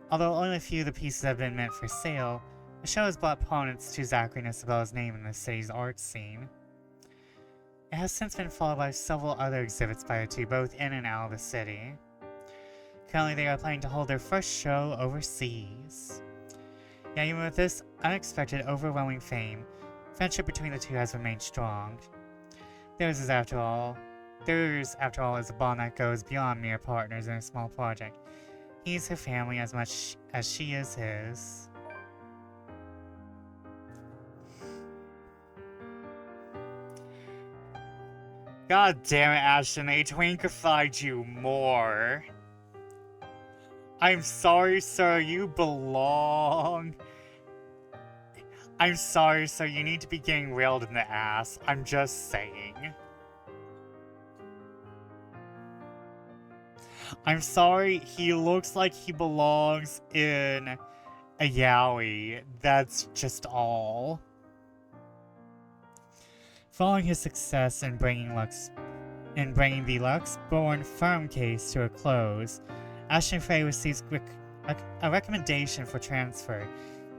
Although only a few of the pieces have been meant for sale, the show has brought prominence to Zachary and Isabella's name in the city's art scene. It has since been followed by several other exhibits by the two, both in and out of the city. Currently, they are planning to hold their first show overseas. Yet even with this unexpected, overwhelming fame, friendship between the two has remained strong. Theirs, after all, is a bond that goes beyond mere partners in a small project. He's her family as much as she is his. God damn it, Ashton, they twinkified you more. I'm sorry, sir, you belong. I'm sorry, sir, you need to be getting railed in the ass. I'm just saying. I'm sorry, he looks like he belongs in a yaoi. That's just all. Following his success in bringing the Luxborn firm case to a close, Ashton Frey receives a recommendation for transfer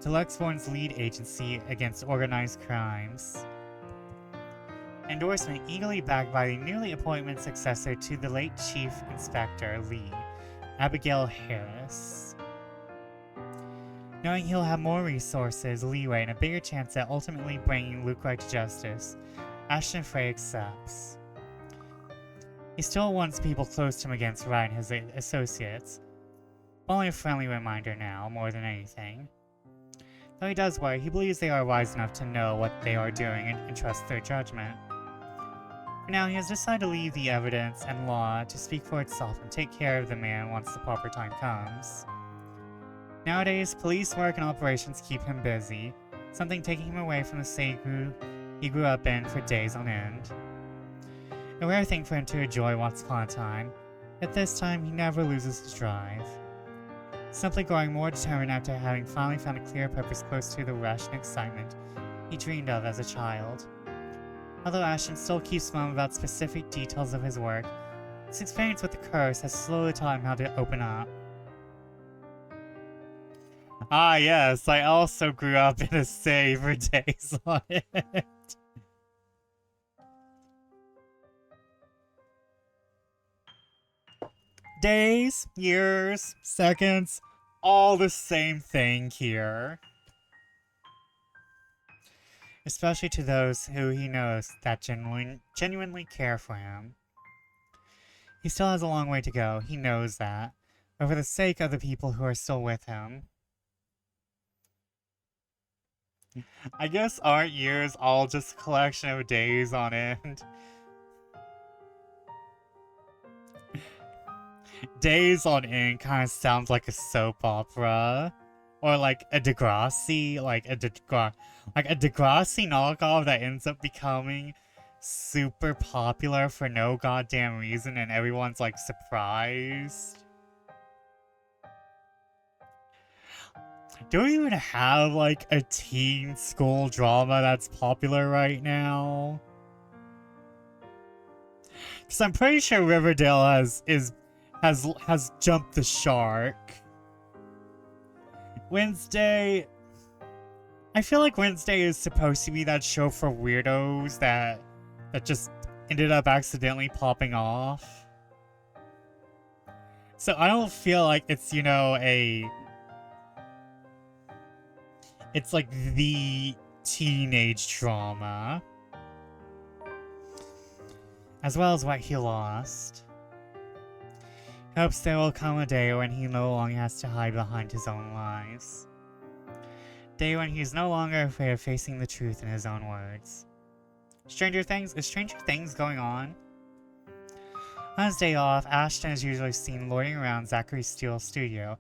to Luxborn's lead agency against organized crimes. Endorsement eagerly backed by the newly appointed successor to the late Chief Inspector Lee, Abigail Harris. Knowing he'll have more resources, leeway, and a bigger chance at ultimately bringing Luke Wright to justice, Ashton Frey accepts. He still wants people close to him against Wright and his associates. Only a friendly reminder now, more than anything. Though he does worry, he believes they are wise enough to know what they are doing and trust their judgment. For now, he has decided to leave the evidence and law to speak for itself and take care of the man once the proper time comes. Nowadays, police work and operations keep him busy, something taking him away from the city he grew up in for days on end. A rare thing for him to enjoy once upon a time, yet this time he never loses his drive. Simply growing more determined after having finally found a clear purpose close to the rush and excitement he dreamed of as a child. Although Ashton still keeps mum about specific details of his work, his experience with the curse has slowly taught him how to open up. Ah yes, I also grew up in a city for days on it. Days, years, seconds, all the same thing here. Especially to those who he knows that genuinely care for him. He still has a long way to go, he knows that, but for the sake of the people who are still with him. I guess aren't years all just a collection of days on end? Days on end kind of sounds like a soap opera. Or like a Degrassi, like a Degrassi knockoff that ends up becoming super popular for no goddamn reason and everyone's like surprised. Do we even have like a teen school drama that's popular right now? Because I'm pretty sure Riverdale has jumped the shark. Wednesday, I feel like Wednesday is supposed to be that show for weirdos that just ended up accidentally popping off. So I don't feel like it's, you know, it's like the teenage drama. As well as what he lost. Hopes there will come a day when he no longer has to hide behind his own lies. Day when he's no longer afraid of facing the truth in his own words. Stranger Things? Is Stranger Things going on? On his day off, Ashton is usually seen loitering around Zachary Steele's studio,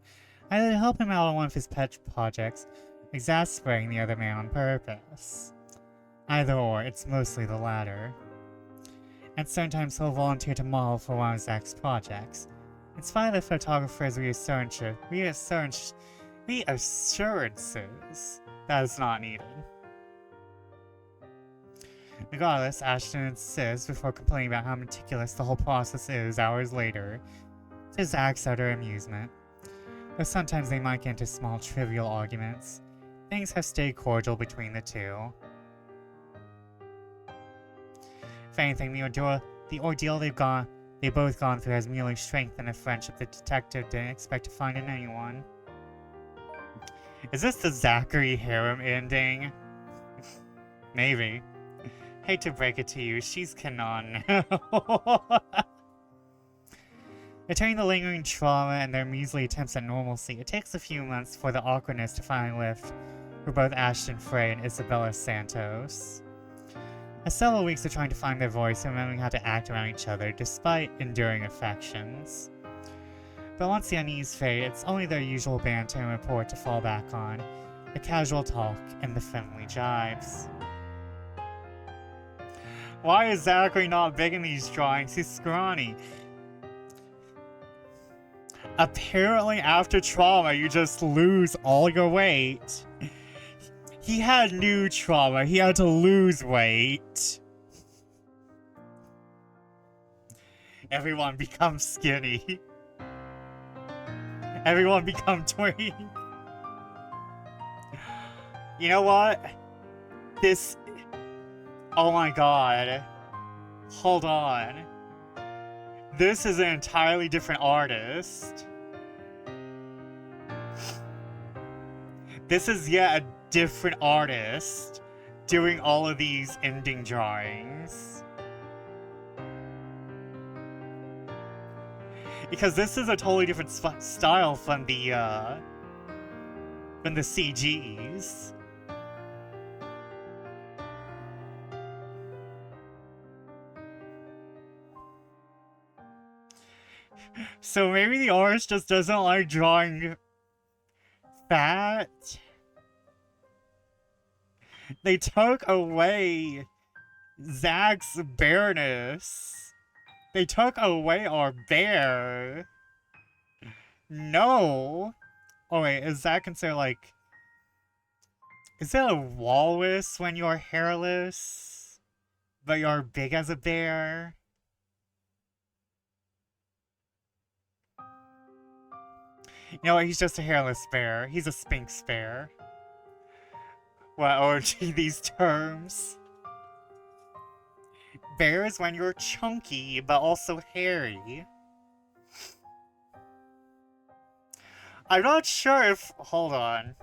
either to help him out on one of his pet projects, exasperating the other man on purpose. Either or, it's mostly the latter. And sometimes he'll volunteer to model for one of Zach's projects, in spite of the photographer's reassurances that is not needed. Regardless, Ashton insists before complaining about how meticulous the whole process is hours later, to Zach's utter amusement. Though sometimes they might get into small trivial arguments, things have stayed cordial between the two. If anything, the ordeal they both gone through has merely strengthened a friendship the detective didn't expect to find in anyone. Is this the Zachary harem ending? Maybe. Hate to break it to you, she's canon. Returning the lingering trauma and their measly attempts at normalcy, it takes a few months for the awkwardness to finally lift for both Ashton Frey and Isabella Santos. Several weeks of trying to find their voice and remembering how to act around each other, despite enduring affections. But once the unease fade, it's only their usual banter and rapport to fall back on, the casual talk and the friendly jibes. Why is Zachary not big in these drawings? He's scrawny. Apparently after trauma, you just lose all your weight. He had new trauma. He had to lose weight. Everyone becomes skinny. Everyone become twink. You know what? This... Oh my god. Hold on. This is an entirely different artist. This is yet a different artist doing all of these ending drawings. Because this is a totally different style from the CGs. So maybe the artist just doesn't like drawing fat. They took away Zach's bareness. They took away our bear. No. Oh wait, is that considered like... Is it a walrus when you're hairless? But you're big as a bear? You know what, he's just a hairless bear. He's a Sphinx bear. What OG these terms? Bears when you're chunky, but also hairy. I'm not sure if... Hold on.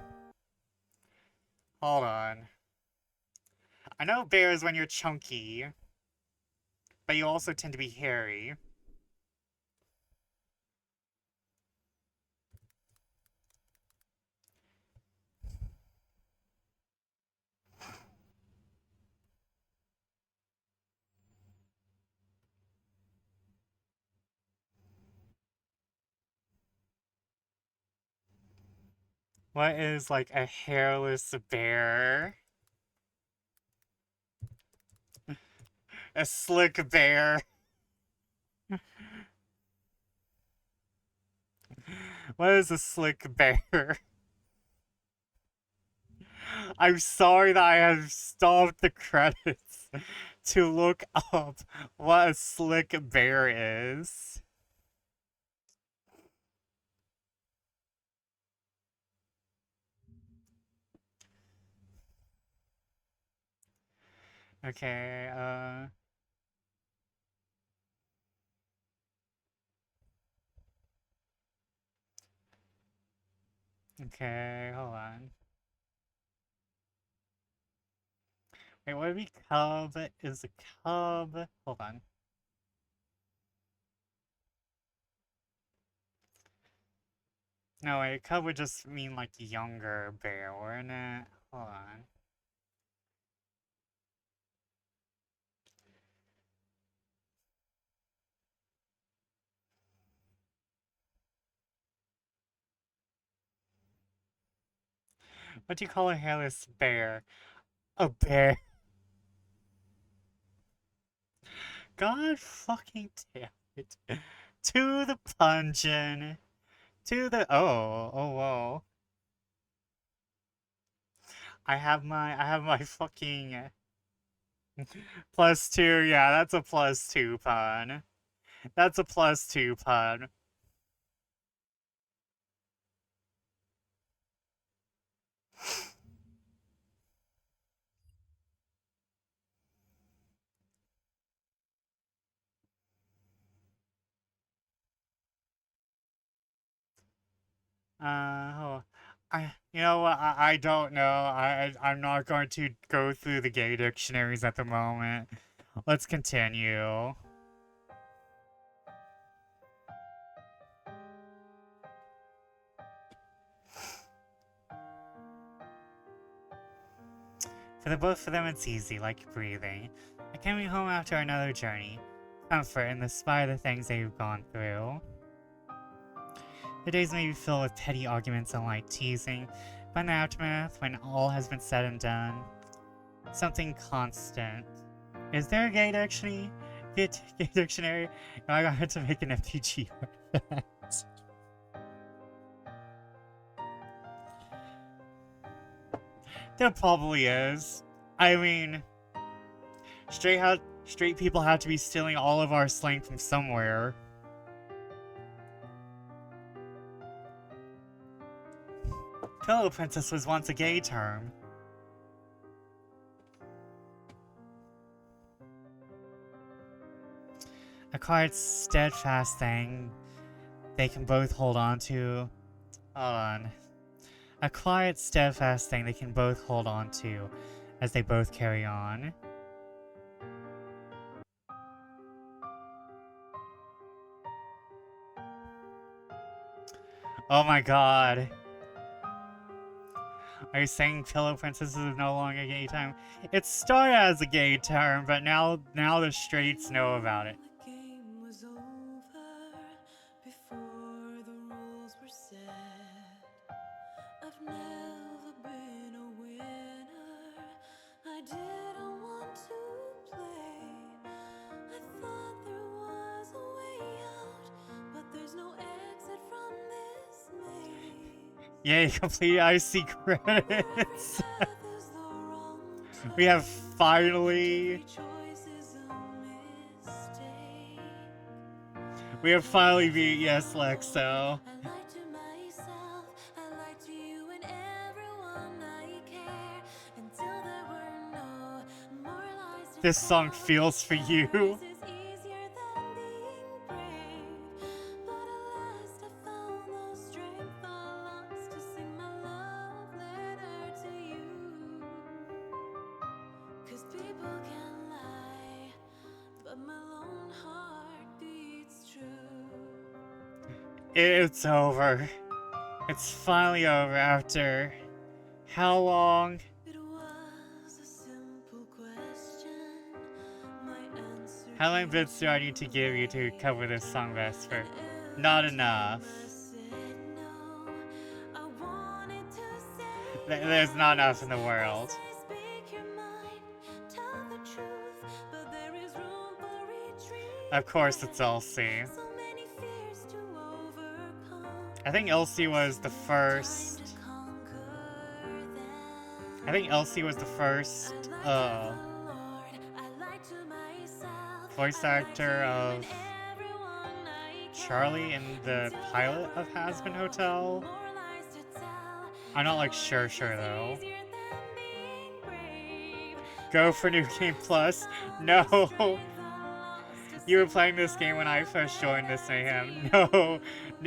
Hold on. I know bears when you're chunky, but you also tend to be hairy. What is, like, a hairless bear? A slick bear. What is a slick bear? I'm sorry that I have stopped the credits to look up what a slick bear is. Okay, okay, hold on. Wait, what would be cub? Is a cub? Hold on. No, wait, cub would just mean like younger bear, wouldn't it? Hold on. What do you call a hairless bear? A bear. God fucking damn it. To the puncheon. To the... Oh, oh, whoa. I have my fucking +2, yeah, that's a +2 pun. That's a +2 pun. Oh, you know what? I don't know. I'm not going to go through the gay dictionaries at the moment. Let's continue. For the both of them, it's easy, like breathing. Like coming home after another journey. Comfort in the spite of the things they've gone through. The days may be filled with petty arguments and light teasing, but in the aftermath, when all has been said and done, something constant. Is there a gay dictionary? Gay dictionary? Am I going to make an FTG with that? There probably is. I mean, straight people have to be stealing all of our slang from somewhere. Pillow princess was once a gay term. A quiet, steadfast thing they can both hold on to. Hold on. A quiet, steadfast thing they can both hold on to as they both carry on. Oh my god. Are you saying Pillow Princess is no longer a gay term? It started as a gay term, but now the straights know about it.
The game was over before the rules were set. I've never been a winner. I didn't want to play. I thought there was a way out, but there's no exit from this maze.
Yay, complete IC credits! We have finally... We have finally beat Yes Lexo. This song feels for you. It's over. It's finally over after how long? How many bits do I need to give you to cover this song, Vesper? Not enough. There's not enough in the world. Of course it's Elsie. I think Elsie was the first... voice actor of Charlie in the pilot of Hazbin Hotel. I'm not like sure though. Go for New Game Plus? No! You were playing this game when I first joined this mayhem. No,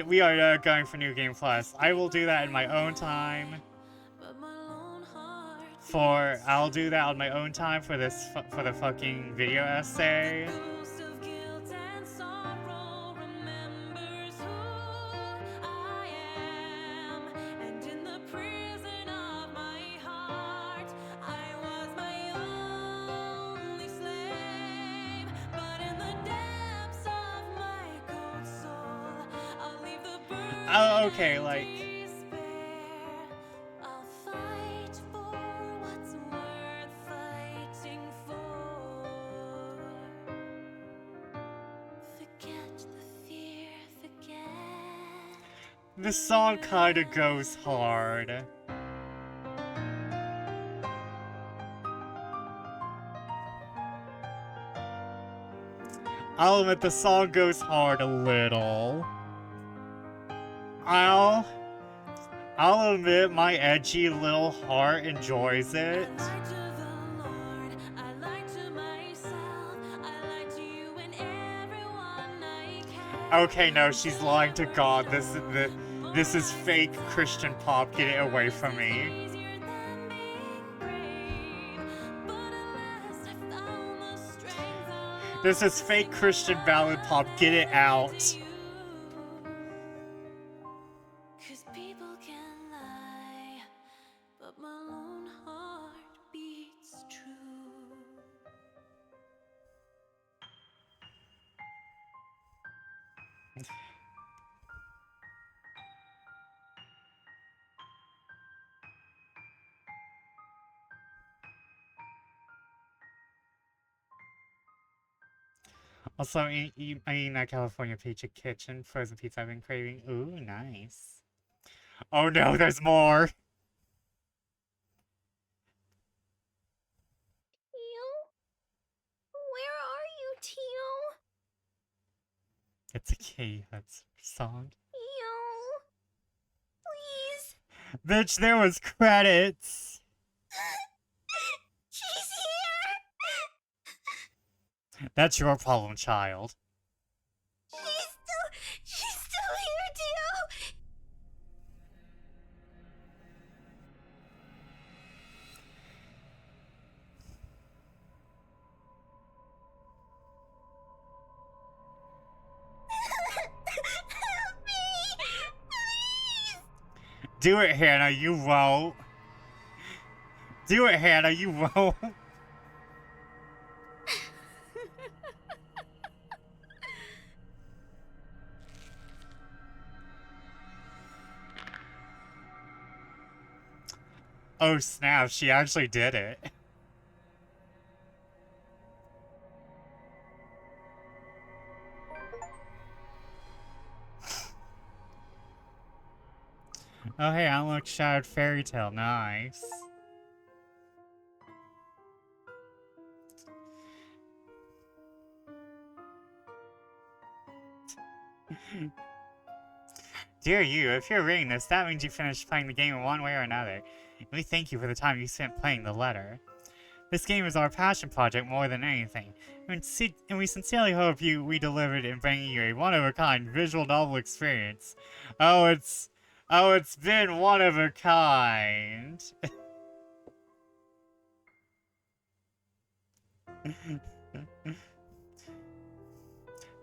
we are going for New Game Plus. I will do that in my own time. I'll do that on my own time for this, for the fucking video essay. Oh, okay, like... This song kinda goes hard. I'll admit the song goes hard a little. I'll admit my edgy little heart enjoys it.
I lied to the Lord, I lied to myself, I lied to you and everyone I care.
Okay, no, she's lying to God. This is fake Christian pop. Get it away from me.
Easier than being brave, but at last I found the strength of
This is fake Christian ballad pop. Get it out.
you. 'Cause people can lie, but my lone heart beats true.
Also, I eat that California Pizza Kitchen frozen pizza I've been craving. Ooh, nice. Oh no, there's more.
Tio? Where are you, Tio?
It's a key. That's her song.
Tio? Please?
Bitch, there was credits.
She's here!
That's your problem, child.
She's still here, Tio! Help me! Please!
Do it, Hannah, you won't. Do it, Hannah, you won't. Oh snap, she actually did it. Oh hey, unlock Shattered Fairy Tale, nice. Dear you, if you're reading this, that means you finished playing the game in one way or another. And we thank you for the time you spent playing the letter. This game is our passion project more than anything, and we sincerely hope we delivered in bringing you a one-of-a-kind visual novel experience. Oh, it's been one of a kind.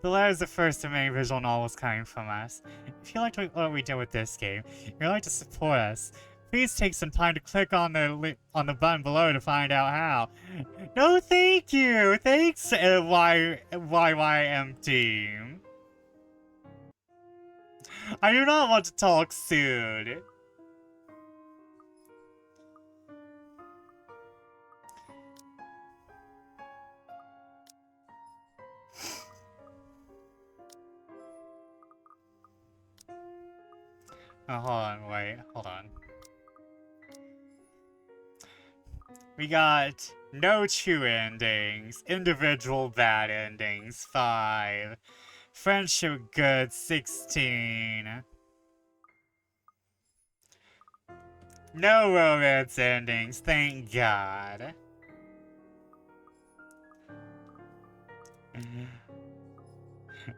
The letter is the first of many visual novels coming from us. If you liked what we did with this game, and you'd like to support us, please take some time to click on the button below to find out how. No, thank you. Thanks, YYM team. I do not want to talk soon. Oh, hold on, wait, hold on. We got no true endings, individual bad endings, 5. Friendship good, 16. No romance endings, thank God.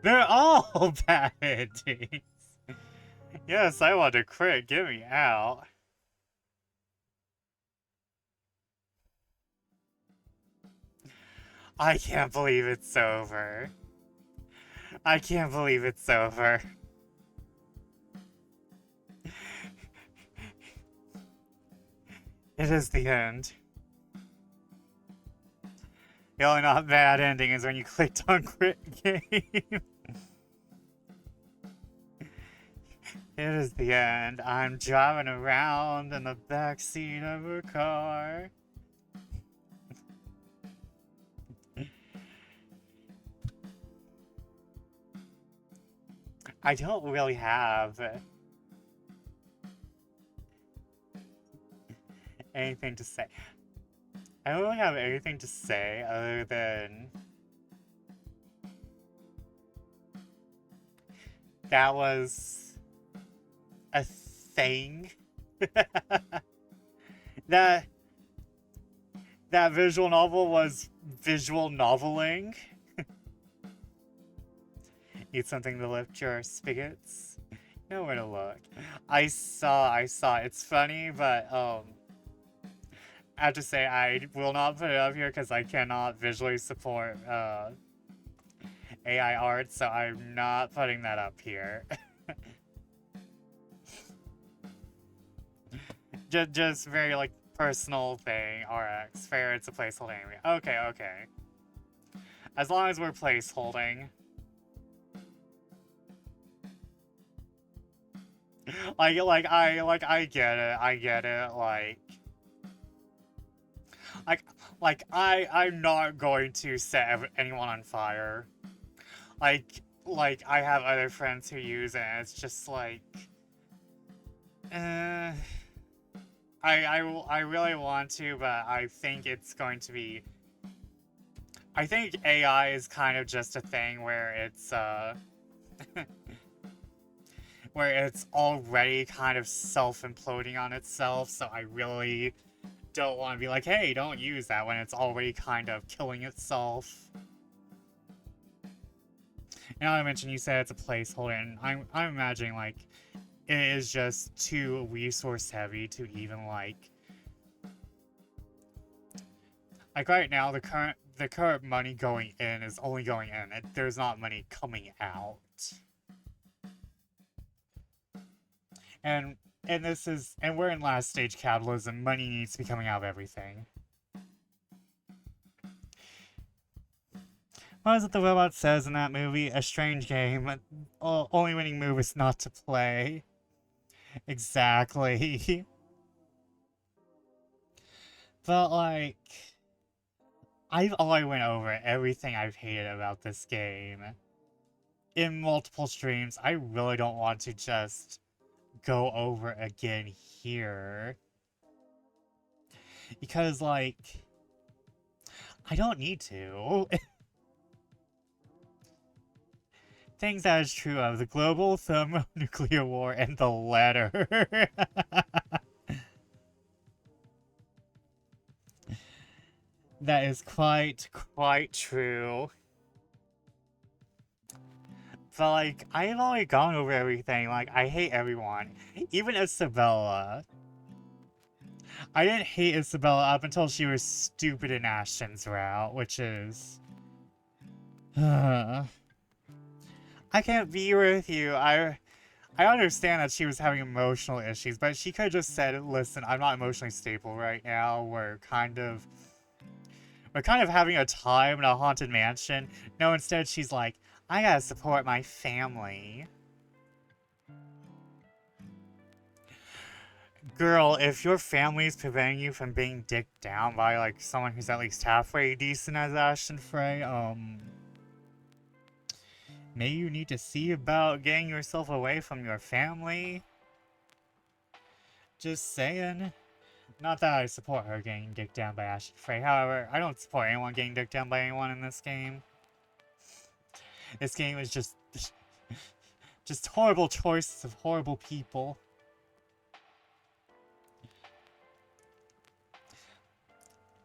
They're all bad endings. Yes, I want to quit, get me out. I can't believe it's over. I can't believe it's over. It is the end. The only not bad ending is when you clicked on quit game. It is the end. I'm driving around in the backseat of a car. I don't really have anything to say. I don't really have anything to say other than that was a thing. that that visual novel was visual noveling. Need something to lift your spigots? Nowhere to look. I saw. It's funny, but I have to say I will not put it up here because I cannot visually support AI art, so I'm not putting that up here. just very like personal thing. RX fair. It's a placeholder anyway. Okay. As long as we're placeholding. I get it. I'm not going to set anyone on fire. I have other friends who use it, and it's just like, I really want to, but I think it's going to be. I think AI is kind of just a thing where it's where it's already kind of self-imploding on itself, so I really don't want to be like, hey, don't use that when it's already kind of killing itself. And I mentioned you said it's a placeholder, and I'm imagining like it is just too resource heavy to even like right now the current money going in is only going in. There's not money coming out. And we're in last stage capitalism. Money needs to be coming out of everything. What is it the robot says in that movie? A strange game. Only winning move is not to play. Exactly. But like, I've already went over everything I've hated about this game in multiple streams. I really don't want to just go over again here. Because, like, I don't need to. Things that is true of the global thermonuclear war and the letter. That is quite true. But, like, I have already gone over everything. Like, I hate everyone. Even Isabella. I didn't hate Isabella up until she was stupid in Ashton's route, which is... I can't be with you. I understand that she was having emotional issues, but she could have just said, listen, I'm not emotionally stable right now. We're kind of having a time in a haunted mansion. No, instead she's like, I gotta support my family. Girl, if your family is preventing you from being dicked down by, like, someone who's at least halfway decent as Ashton Frey, maybe you need to see about getting yourself away from your family. Just saying. Not that I support her getting dicked down by Ashton Frey. However, I don't support anyone getting dicked down by anyone in this game. This game is just horrible choices of horrible people.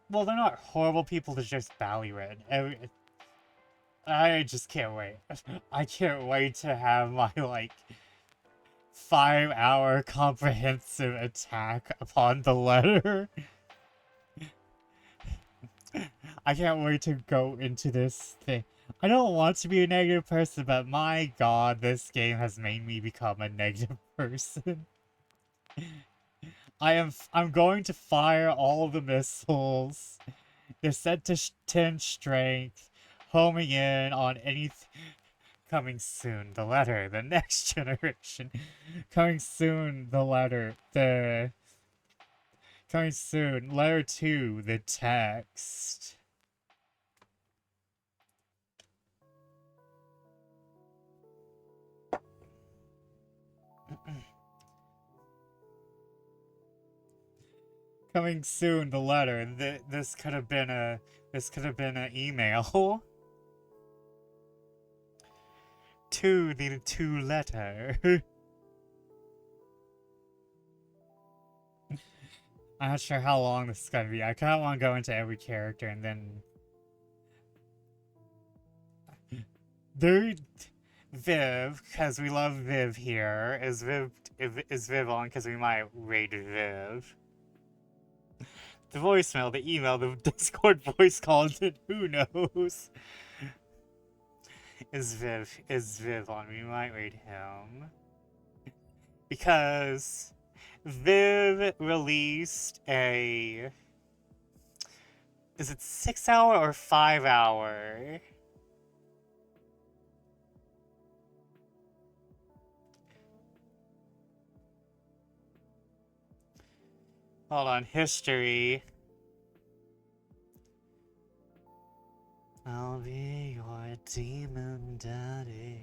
Well, they're not horrible people, they're just Ballyred. I just can't wait. I can't wait to have my, like, 5-hour comprehensive attack upon the letter. I can't wait to go into this thing. I don't want to be a negative person, but my god, this game has made me become a negative person. I'm going to fire all of the missiles. They're set to 10 strength, homing in on anything. Coming soon, the letter, the next generation. Coming soon, the letter, Coming soon, letter 2, the text. Coming soon, the letter. This could have been an email. to the two letter. I'm not sure how long this is gonna be. I kind of want to go into every character and then Viv, because we love Viv here. Is Viv on? Because we might raid Viv. The voicemail, the email, the Discord voice call, who knows? Is Viv on? We might raid him. Because Viv released a... Is it 6 hour or 5 hour? Hold on, history. I'll be your demon daddy.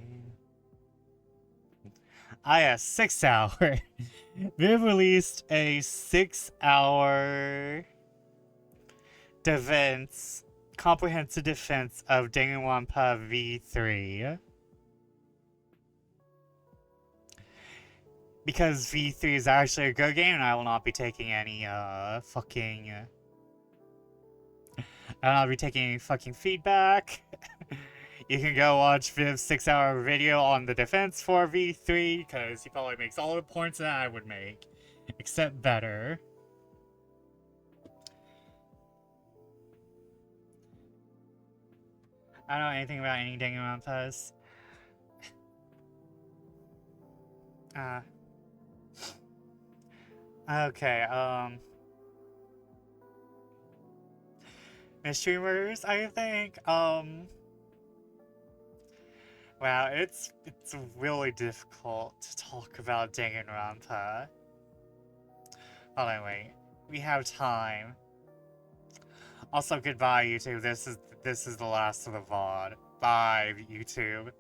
Ah, yeah, 6 hour. Viv released a 6 hour defense, comprehensive defense of Danganronpa V3. Because V3 is actually a good game and I will not be taking any, fucking... I will not be taking any fucking feedback. You can go watch Viv's 6 hour video on the defense for V3, because he probably makes all the points that I would make. Except better. I don't know anything about any Danganronpas. Okay, Mystery Murders, I think, wow, it's really difficult to talk about Danganronpa. Hold on, wait. We have time. Also, goodbye, YouTube. This is the last of the VOD. Bye, YouTube.